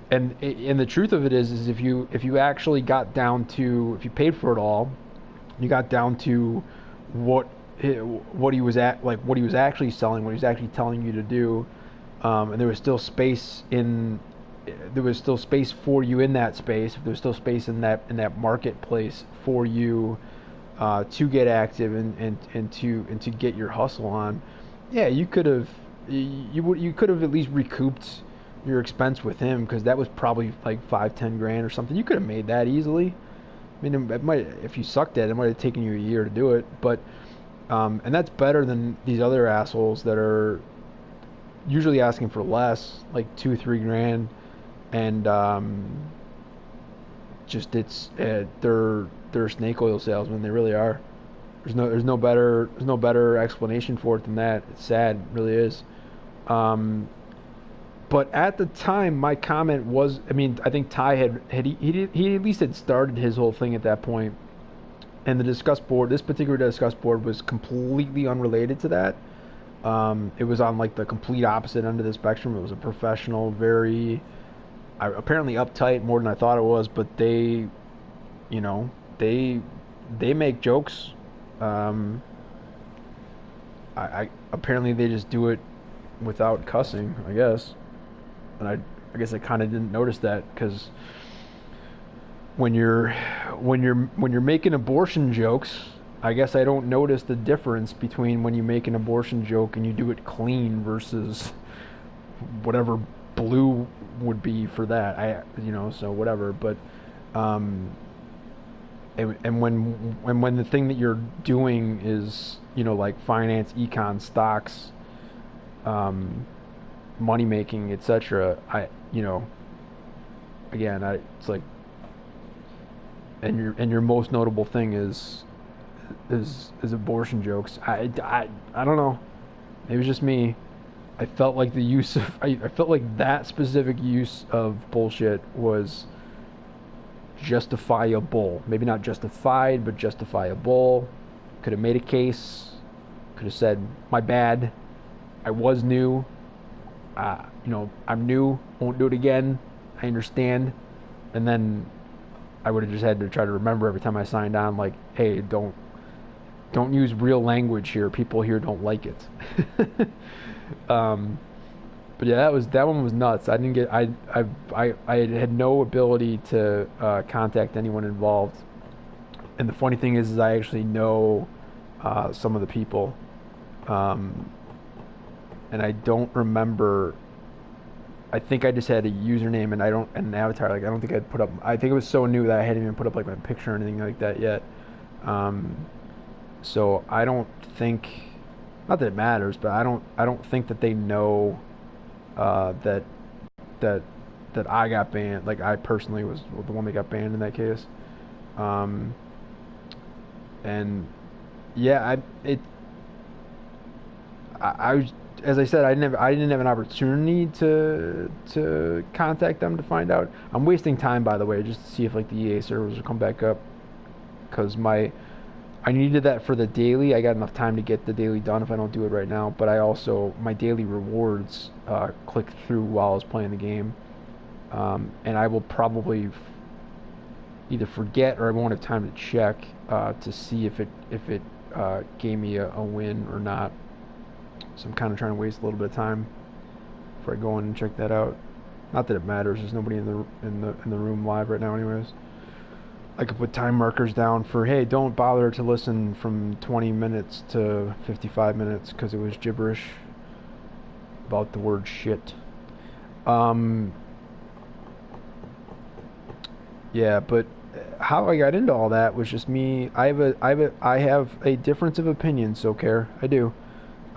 the truth of it is if you actually got down to, if you paid for it all, you got down to what he was actually selling, what he was actually telling you to do, and there was still space for you in that space. If there was still space in that marketplace for you to get active and to get your hustle on, yeah, you could have at least recouped your expense with him, because that was probably like 5-10 grand or something. You could have made that easily. I mean, it might, if you sucked at it, it might have taken you a year to do it. But and that's better than these other assholes that are usually asking for less, like 2-3 grand, and just they're snake oil salesmen. They really are. There's no better explanation for it than that. It's sad, it really is. But at the time, my comment was, I mean, I think Ty he at least had started his whole thing at that point, and the discuss board, this particular discuss board, was completely unrelated to that. It was on like the complete opposite end of the spectrum. It was a professional, very apparently uptight, more than I thought it was, but they, you know, they make jokes. I apparently they just do it without cussing, I guess. And I guess I kind of didn't notice that, because when you're making abortion jokes, I guess I don't notice the difference between when you make an abortion joke and you do it clean versus whatever blue would be for that. So whatever. But and when the thing that you're doing is, like finance, econ, stocks, money making, etc. It's like, and your most notable thing is abortion jokes. I don't know. It was just me. I felt like the use of I felt like that specific use of bullshit was justifiable. Maybe not justified, but justifiable. Could have made a case. Could have said, my bad. I was new. I'm new. Won't do it again. I understand. And then I would have just had to try to remember every time I signed on, like, hey, don't use real language here. People here don't like it. But yeah, that one was nuts. I didn't get. I had no ability to contact anyone involved. And the funny thing is I actually know some of the people, and I don't remember. I think I just had a username and an avatar. Like, I don't think I'd put up. I think it was so new that I hadn't even put up like my picture or anything like that yet. So I don't think, not that it matters, but I don't think that they know that I got banned. Like, I personally was the one that got banned in that case. And yeah, I was, as I said, I didn't have an opportunity to contact them to find out. I'm wasting time, by the way, just to see if like the EA servers will come back up, because I needed that for the daily. I got enough time to get the daily done if I don't do it right now. But I also, my daily rewards clicked through while I was playing the game, and I will probably either forget or I won't have time to check to see if it gave me a win or not. So I'm kind of trying to waste a little bit of time before I go in and check that out. Not that it matters. There's nobody in the room live right now, anyways. I could put time markers down for, hey, don't bother to listen from 20 minutes to 55 minutes because it was gibberish about the word shit. Yeah, but how I got into all that was just me. I have a difference of opinion, so care. I do.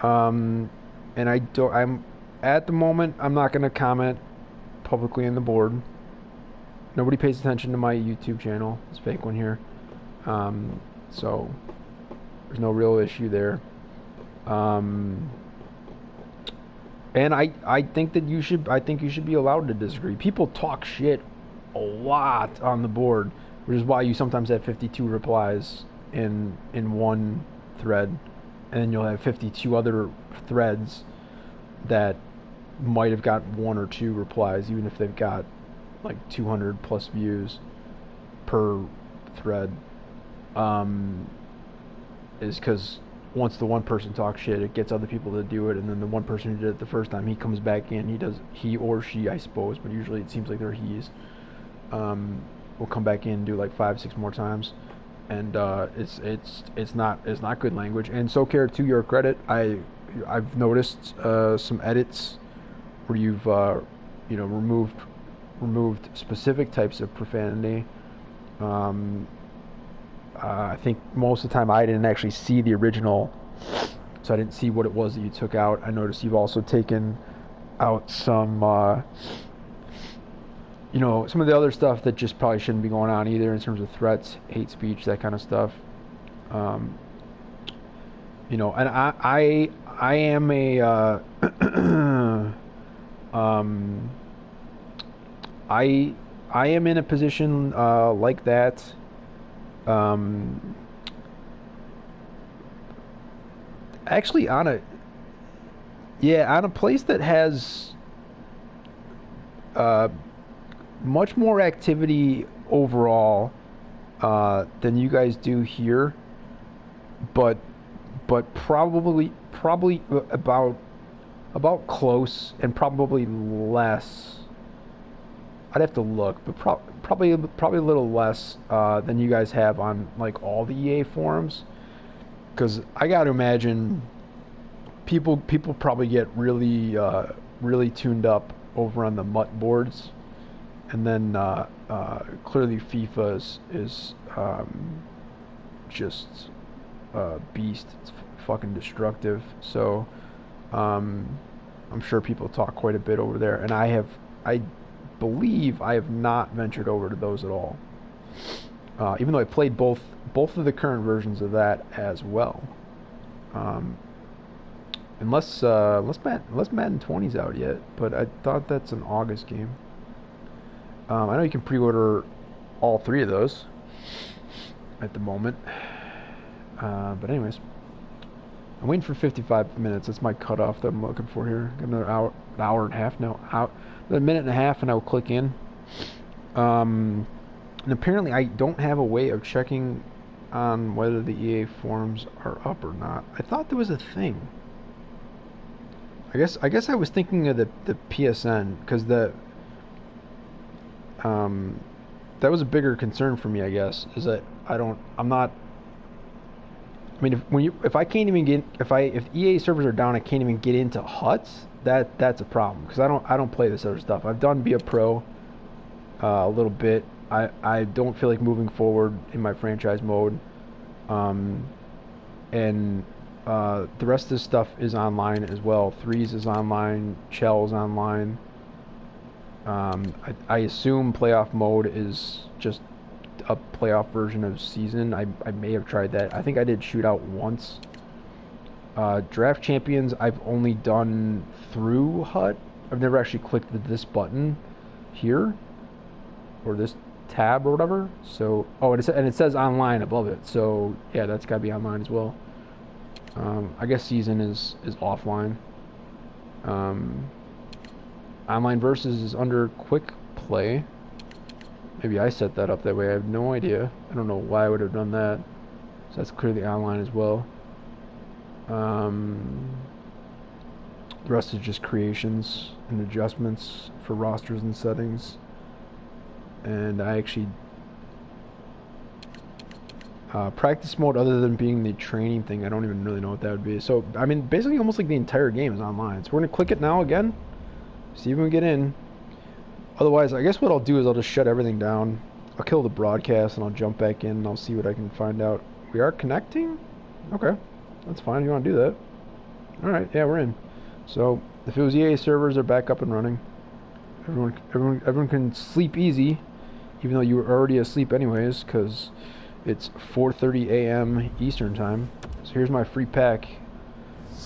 And I'm at the moment, I'm not going to comment publicly on the board. Nobody pays attention to my YouTube channel. It's a fake one here. So there's no real issue there. And I think that you should be allowed to disagree. People talk shit a lot on the board, which is why you sometimes have 52 replies in one thread, and then you'll have 52 other threads that might have got 1 or 2 replies, even if they've got like 200 plus views per thread. Is because once the one person talks shit, it gets other people to do it, and then the one person who did it the first time, he comes back in, he or she, I suppose, but usually it seems like they're he's, will come back in and do like 5-6 more times, and it's not good language. And so, care, to your credit, I've noticed some edits where you've removed specific types of profanity. I think most of the time I didn't actually see the original, so I didn't see what it was that you took out. I noticed you've also taken out some, some of the other stuff that just probably shouldn't be going on either in terms of threats, hate speech, that kind of stuff. And I am a, I am in a position like that. Actually, on a place that has much more activity overall than you guys do here, but probably about close, and probably less. I'd have to look, but probably a little less than you guys have on like all the EA forums, because I got to imagine people probably get really tuned up over on the MUT boards, and then clearly FIFA is just a beast. It's fucking destructive. So I'm sure people talk quite a bit over there, and I believe I have not ventured over to those at all, even though I played both of the current versions of that as well, unless Madden 20's out yet, but I thought that's an August game. I know you can pre-order all three of those at the moment, but anyways, I'm waiting for 55 minutes. That's my cutoff that I'm looking for here. Got another hour and a half now. A minute and a half, and I will click in. And apparently, I don't have a way of checking on whether the EA forums are up or not. I thought there was a thing. I guess I was thinking of the PSN, because that was a bigger concern for me. I guess is that I'm not. I mean, if I can't even get if EA servers are down, I can't even get into huts. That's a problem, because I don't play this other stuff. I've done Be a Pro a little bit. I don't feel like moving forward in my franchise mode, and the rest of this stuff is online as well. Threes is online, Chell's online. I assume playoff mode is just a playoff version of season. I may have tried that. I think I did shootout once. Draft Champions I've only done through HUT. I've never actually clicked this button here, or this tab or whatever. So, and it says online above it. So yeah, that's got to be online as well. I guess season is offline. Online versus is under quick play. Maybe I set that up that way. I have no idea. I don't know why I would have done that. So that's clearly online as well. The rest is just creations and adjustments for rosters and settings. And I actually practice mode, other than being the training thing, I don't even really know what that would be. So I mean, basically almost like the entire game is online. So we're gonna click it now again, see if we can get in. Otherwise, I guess what I'll do is I'll just shut everything down. I'll kill the broadcast and I'll jump back in and I'll see what I can find out. We are connecting? Okay, that's fine if you want to do that. Alright, yeah, we're in. So if it was EA servers, they're back up and running. Everyone can sleep easy, even though you were already asleep anyways, because it's 4:30 a.m. Eastern time. So here's my free pack.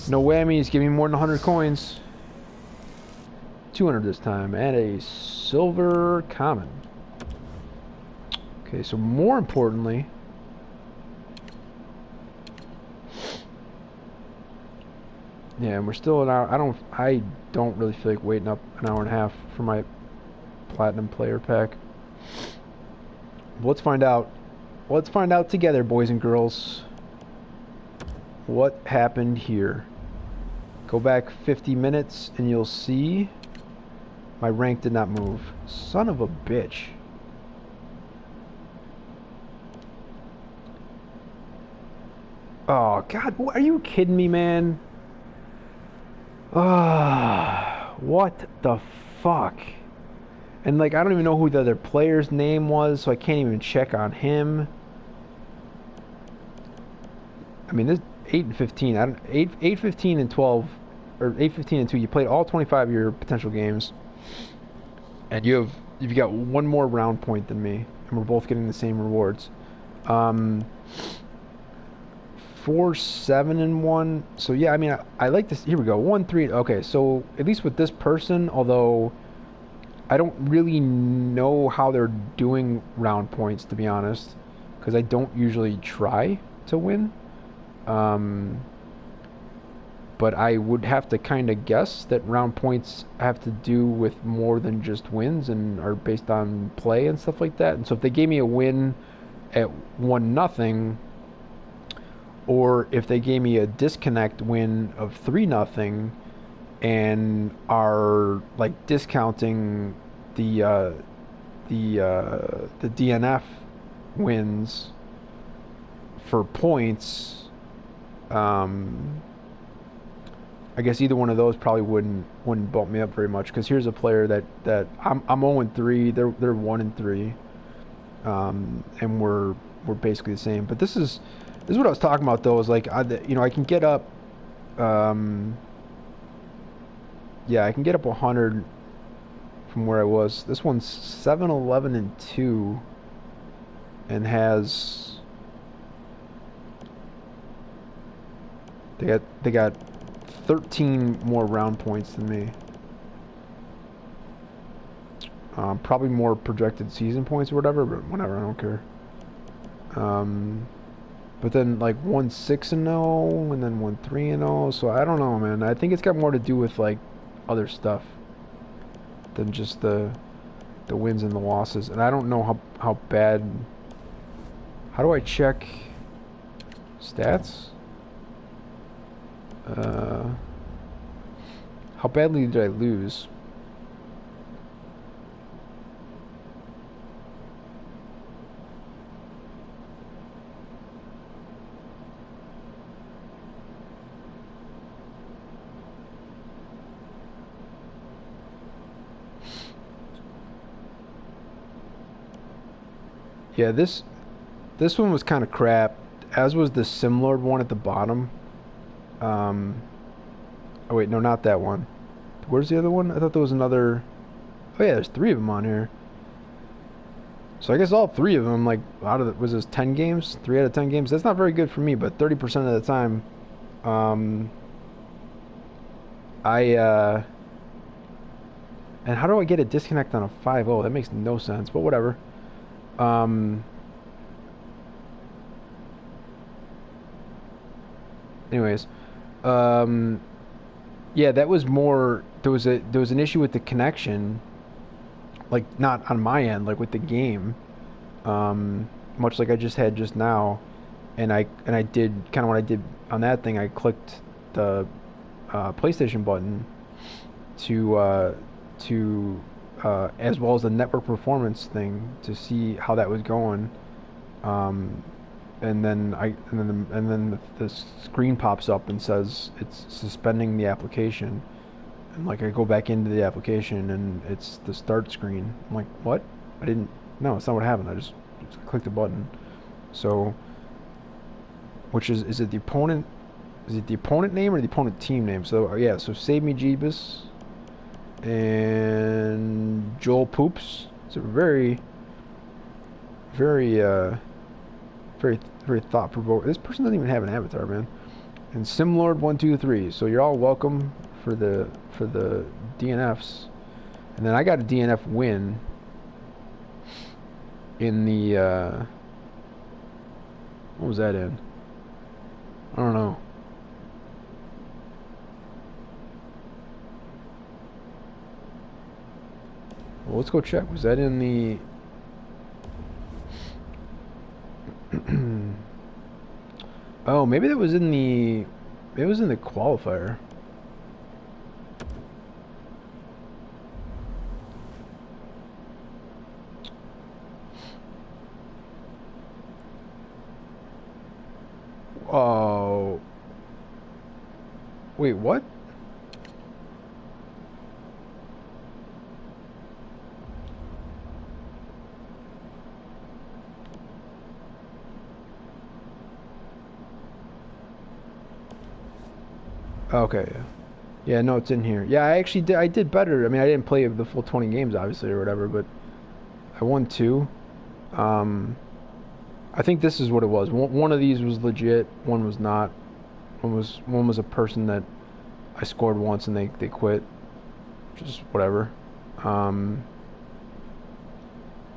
No whammies, give me more than 100 coins. 200 this time, and a silver common. Okay, so more importantly, yeah, and we're still an hour. I don't really feel like waiting up an hour and a half for my platinum player pack. But let's find out. Let's find out together, boys and girls, what happened here. Go back 50 minutes and you'll see my rank did not move. Son of a bitch. Oh, God, are you kidding me, man? Ah, what the fuck. And like I don't even know who the other player's name was, so I can't even check on him. I mean, this 8 and 15. I don't 8 15 and 12 or 8 15 and 2. You played all 25 of your potential games. And you've got one more round point than me, and we're both getting the same rewards. 4 7 and 1. So yeah, I mean I like this. Here we go. 1 3. Okay, so at least with this person, although I don't really know how they're doing round points, to be honest, because I don't usually try to win. But I would have to kind of guess that round points have to do with more than just wins and are based on play and stuff like that. And so if they gave me a win at 1-0, or if they gave me a disconnect win of 3-0, and are like discounting the DNF wins for points, I guess either one of those probably wouldn't bump me up very much, because here's a player that I'm 0-3, they're 1-3, and we're basically the same. But this is what I was talking about though. Is like I can get up, yeah, I can get up 100 from where I was. This one's 7-11-2, and has they got 13 more round points than me. Probably more projected season points or whatever, but whatever, I don't care. But then like 1-6-0 and then 1-3-0, so I don't know, man. I think it's got more to do with like other stuff than just the wins and the losses. And I don't know how bad. How do I check stats? How badly did I lose? Yeah, this one was kind of crap, as was the similar one at the bottom. Oh wait, no, not that one. Where's the other one? I thought there was another. Oh yeah, there's 3 of them on here. So I guess all 3 of them, like out of was this 10 games? 3 out of 10 games. That's not very good for me, but 30% of the time, and how do I get a disconnect on a 5-0? That makes no sense, but whatever. Anyways, yeah, that was more. There was an issue with the connection, like not on my end, like with the game, much like I just had just now, and I did kind of what I did on that thing. I clicked the PlayStation button to as well as the network performance thing to see how that was going. And then the screen pops up and says it's suspending the application, and like I go back into the application and it's the start screen. I'm like, what? No, it's not what happened. I just clicked the button. So, which is it the opponent? Is it the opponent name or the opponent team name? So yeah, so Save Me Jeebus and Joel Poops. It's a very thought-provoking. This person doesn't even have an avatar, man. And Simlord123. So you're all welcome for the DNFs. And then I got a DNF win in the what was that in? I don't know. Well, let's go check. Was that in the oh, maybe that was in the. It was in the qualifier. Oh. Wait, what? Okay, yeah. Yeah, no, it's in here. Yeah, I actually did. I did better. I mean, I didn't play the full 20 games, obviously, or whatever, but I won two. Um, I think this is what it was. One of these was legit. One was not. One was a person that I scored once and they quit. Just whatever. Um,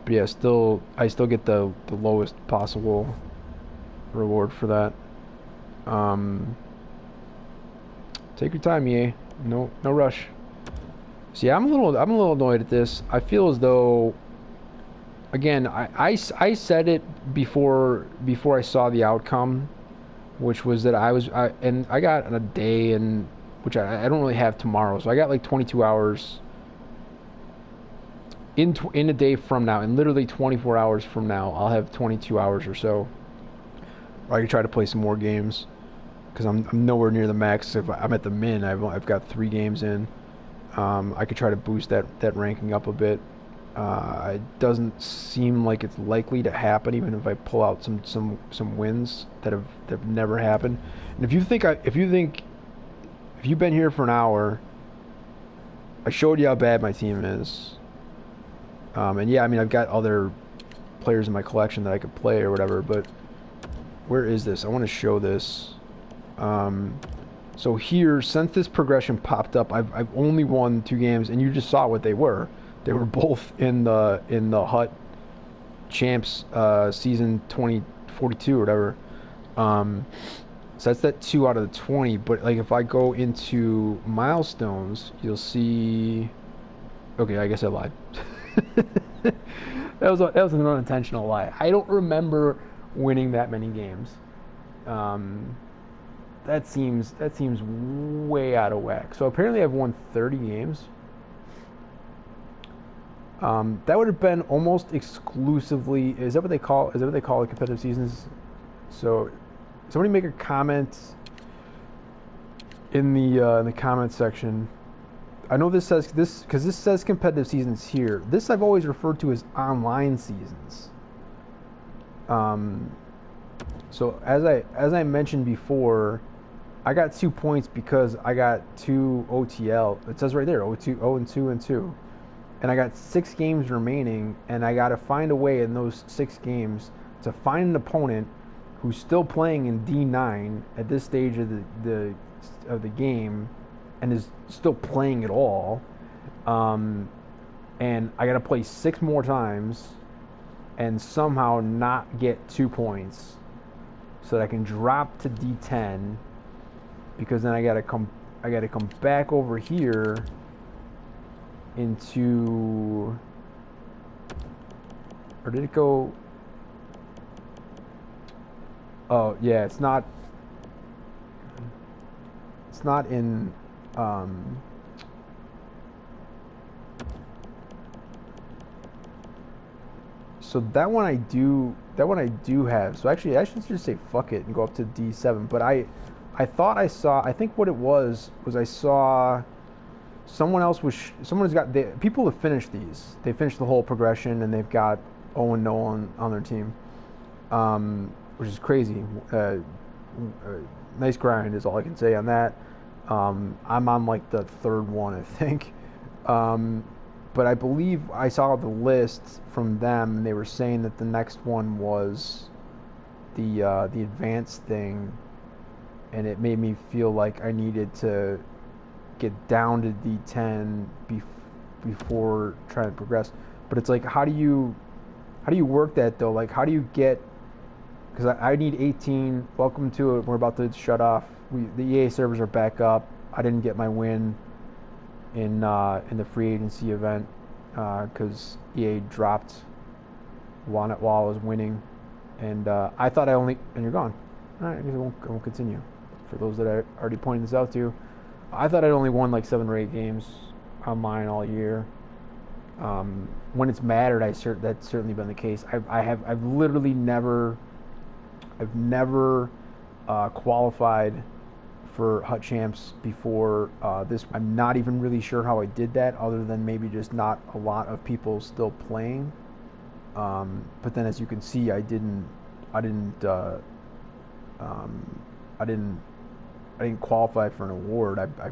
but yeah, I still get the lowest possible reward for that. Um, take your time, EA. No rush. See, I'm a little annoyed at this. I feel as though, again, I said it before I saw the outcome, which was that I got a day, and which I don't really have tomorrow, so I got like 22 hours in a day from now, and literally 24 hours from now, I'll have 22 hours or so. Or I could try to play some more games because I'm nowhere near the max. If I'm at the min, I've got 3 games in. I could try to boost that ranking up a bit. It doesn't seem like it's likely to happen, even if I pull out some wins that have never happened. And if you've been here for an hour, I showed you how bad my team is. And yeah, I mean, I've got other players in my collection that I could play or whatever, but where is this? I want to show this. So here, since this progression popped up, I've only won 2 games, and you just saw what they were. They were both in the Hut Champs season 2042 or whatever. So that's that 2 out of the 20. But like, if I go into milestones, you'll see. Okay, I guess I lied. That was an unintentional lie. I don't remember winning that many games. That seems way out of whack. So apparently I've won 30 games. That would have been almost exclusively. Is that what they call the competitive seasons? So somebody make a comment in the comment section. I know this says this because this says competitive seasons here. This I've always referred to as online seasons. So as I mentioned before, I got 2 points because I got 2 OTL. It says right there, 0 and 2 and 2. And I got 6 games remaining, and I got to find a way in those 6 games to find an opponent who's still playing in D9 at this stage of the game, and is still playing at all. And I got to play 6 more times, and somehow not get 2 points, so that I can drop to D10. Because then I got to come back over here into, or did it go? Oh yeah, it's not in so that one I do have. So actually I should just say fuck it and go up to D7, but I thought I saw, I think what it was I saw someone's got, people have finished these. They finished the whole progression, and they've got 0-0 on their team, which is crazy. Nice grind is all I can say on that. I'm on like the 3rd one, I think. But I believe I saw the list from them, and they were saying that the next one was the advanced thing, and it made me feel like I needed to get down to D10 before trying to progress. But it's like, how do you work that though? Like, how do you get? Because I need 18. Welcome to it. We're about to shut off. The EA servers are back up. I didn't get my win in the free agency event because EA dropped while I was winning, and I thought and you're gone. All right, I guess I won't continue. For those that I already pointed this out to, I thought I'd only won like 7 or 8 games online all year. When it's mattered, that's certainly been the case. I've literally never qualified for Hut Champs before this. I'm not even really sure how I did that, other than maybe just not a lot of people still playing. But then, as you can see, I didn't I didn't qualify for an award. I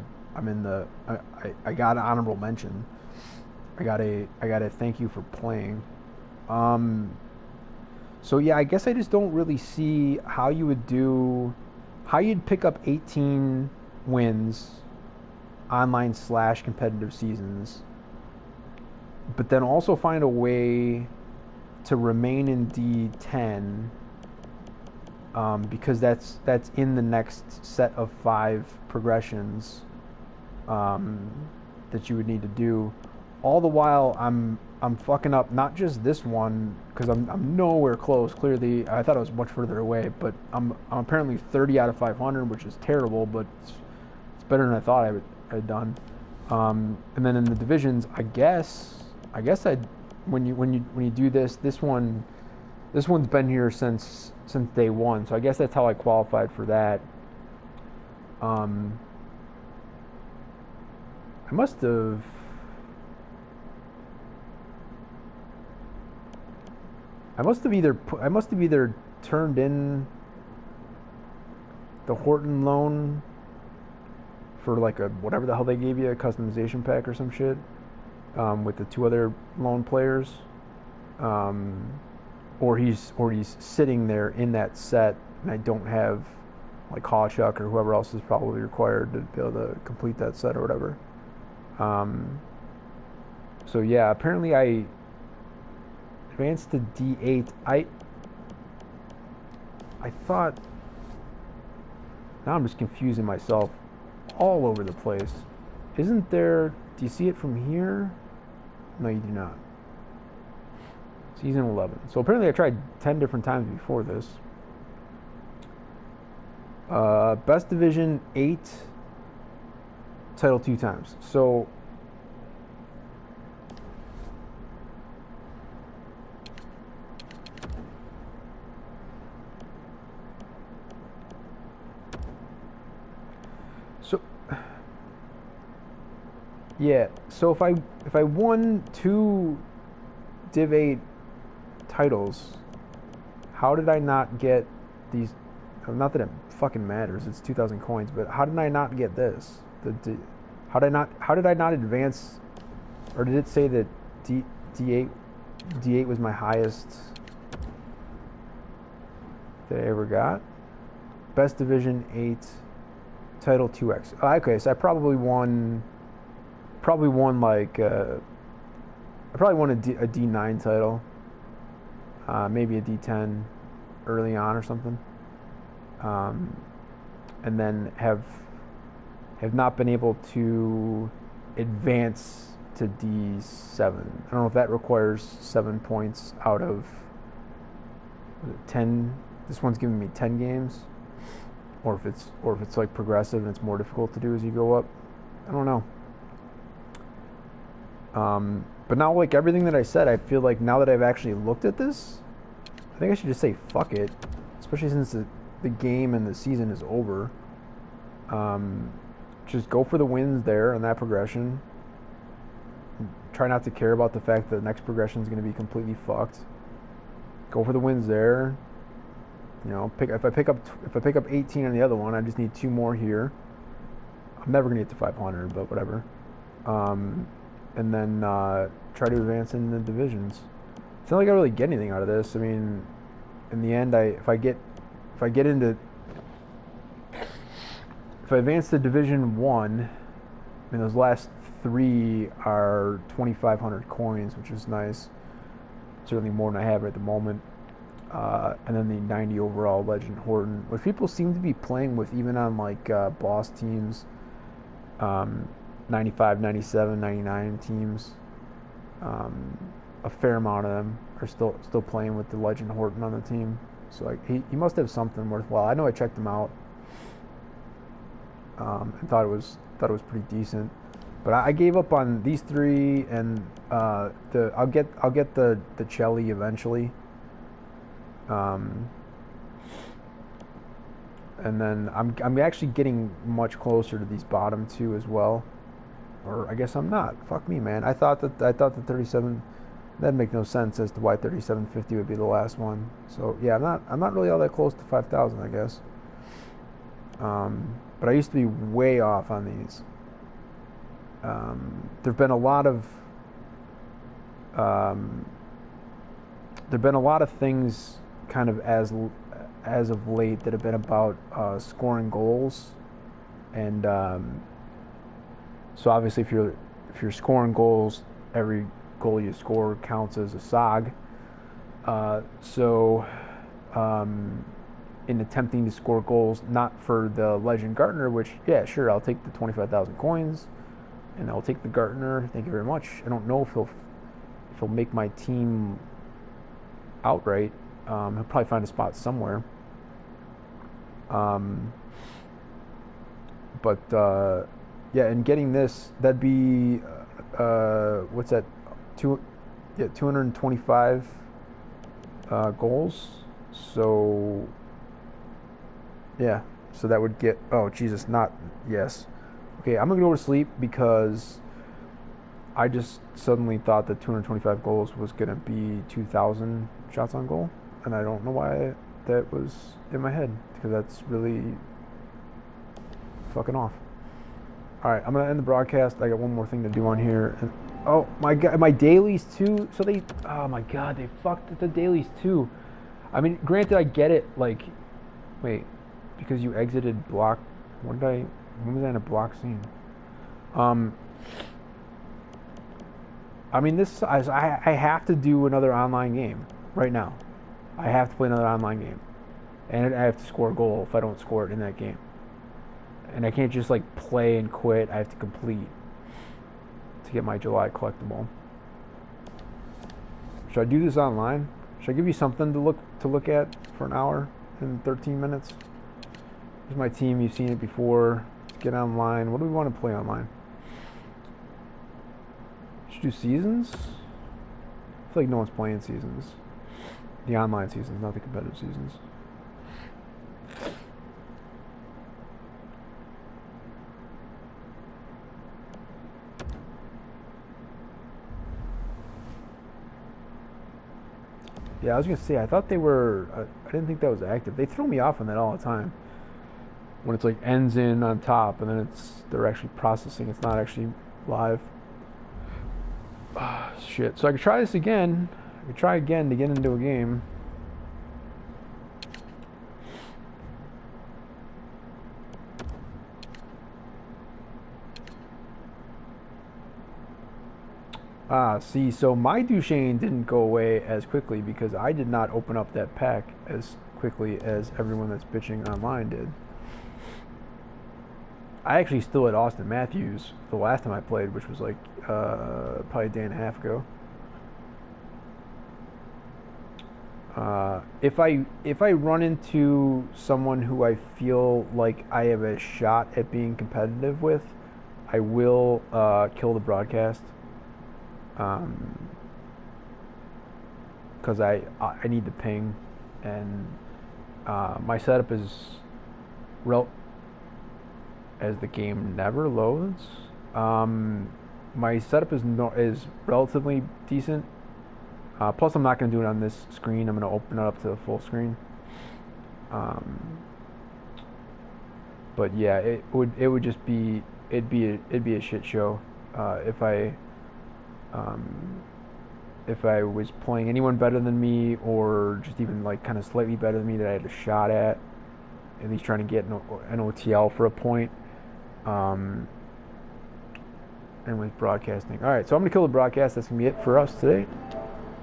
got an honorable mention. I got a thank you for playing. So yeah, I guess I just don't really see how you'd pick up 18 wins, online / competitive seasons, but then also find a way to remain in D10, because that's in the next set of 5 progressions that you would need to do. All the while, I'm fucking up not just this one, because I'm nowhere close. Clearly, I thought I was much further away, but I'm apparently 30 out of 500, which is terrible, but it's better than I thought I had done. And then in the divisions, I guess when you do this one's been here since day one, so I guess that's how I qualified for that. I must have either turned in the Horton loan for like a whatever the hell they gave you, a customization pack or some shit, with the 2 other loan players, or he's sitting there in that set, and I don't have like Hawchuck or whoever else is probably required to be able to complete that set or whatever. So yeah, apparently I advanced to D8. I thought, now I'm just confusing myself all over the place. Isn't there, do you see it from here? No, you do not. Season 11. So apparently I tried 10 different times before this. Best Division 8, title 2 times. So yeah, so if I won 2 Div 8 titles, how did I not get these? Not that it fucking matters, it's 2,000 coins, but how did I not get this? How did I not advance? Or did it say that D8 was my highest that I ever got? Best Division 8 title 2x. Oh, okay, so I probably won like I probably won a D9 title, maybe a D10 early on or something, and then have not been able to advance to D7. I don't know if that requires 7 points out of 10. This one's giving me 10 games, or if it's like progressive and it's more difficult to do as you go up. I don't know. But now, like everything that I said, I feel like now that I've actually looked at this, I think I should just say fuck it, especially since the game and the season is over. Just go for the wins there on that progression. Try not to care about the fact that the next progression is going to be completely fucked. Go for the wins there. You know, if I pick up 18 on the other one, I just need 2 more here. I'm never going to get to 500, but whatever. And then try to advance in the divisions. It's not like I really get anything out of this. I mean, in the end, if I advance to Division 1, I mean, those last 3 are 2,500 coins, which is nice. Certainly more than I have at the moment. And then the 90 overall Legend Horton, which people seem to be playing with even on like boss teams. 95, 97, 99 teams. A fair amount of them are still playing with the Legend Horton on the team. So like he must have something worthwhile. I know I checked him out and thought it was pretty decent. But I gave up on these 3, and I'll get the Chelly eventually. And then I'm actually getting much closer to these bottom 2 as well. Or I guess I'm not. Fuck me, man. I thought the 37, that'd make no sense as to why 3750 would be the last one. So yeah, I'm not really all that close to 5,000, I guess. but I used to be way off on these. There've been a lot of things kind of as of late that have been about scoring goals, and so obviously if you're scoring goals, every goal you score counts as a SOG. In attempting to score goals, not for the Legend Gartner, which, yeah, sure, I'll take the 25,000 coins, and I'll take the Gartner. Thank you very much. I don't know if he'll make my team outright. He'll probably find a spot somewhere. Yeah, and getting this, that'd be what's that? 225 goals. So yeah, so that would get, oh Jesus, not yes. Okay, I'm gonna go to sleep because I just suddenly thought that 225 goals was gonna be 2,000 shots on goal, and I don't know why that was in my head, because that's really fucking off. All right, I'm gonna end the broadcast. I got one more thing to do on here. And, oh my god, my dailies too. So oh my god, they fucked the dailies too. I mean, granted, I get it. Like, wait, because you exited block. When was I in a block scene? I mean, I have to do another online game right now. I have to play another online game, and I have to score a goal if I don't score it in that game. And I can't just like play and quit. I have to complete to get my July collectible. Should I do this online? Should I give you something to look at for an hour and 13 minutes? Here's my team. You've seen it before. Let's get online. What do we want to play online? Should do seasons? I feel like no one's playing seasons. The online seasons, not the competitive seasons. Yeah, I was gonna say, I thought they were. I didn't think that was active. They throw me off on that all the time. When it's like ends in on top, and then they're actually processing. It's not actually live. Shit. So I could try this again. I could try again to get into a game. See, so my Duchesne didn't go away as quickly because I did not open up that pack as quickly as everyone that's bitching online did. I actually still had Austin Matthews the last time I played, which was like probably a day and a half ago. If I run into someone who I feel like I have a shot at being competitive with, I will kill the broadcast. Because I need the ping, and my setup is as the game never loads. My setup is relatively decent. Plus, I'm not going to do it on this screen. I'm going to open it up to the full screen. But yeah, it'd be a shit show if I was playing anyone better than me, or just even like kind of slightly better than me that I had a shot at least trying to get an OTL for a point. And with broadcasting. All right, so I'm going to kill the broadcast. That's going to be it for us today.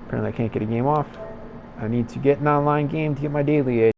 Apparently I can't get a game off. I need to get an online game to get my daily edge.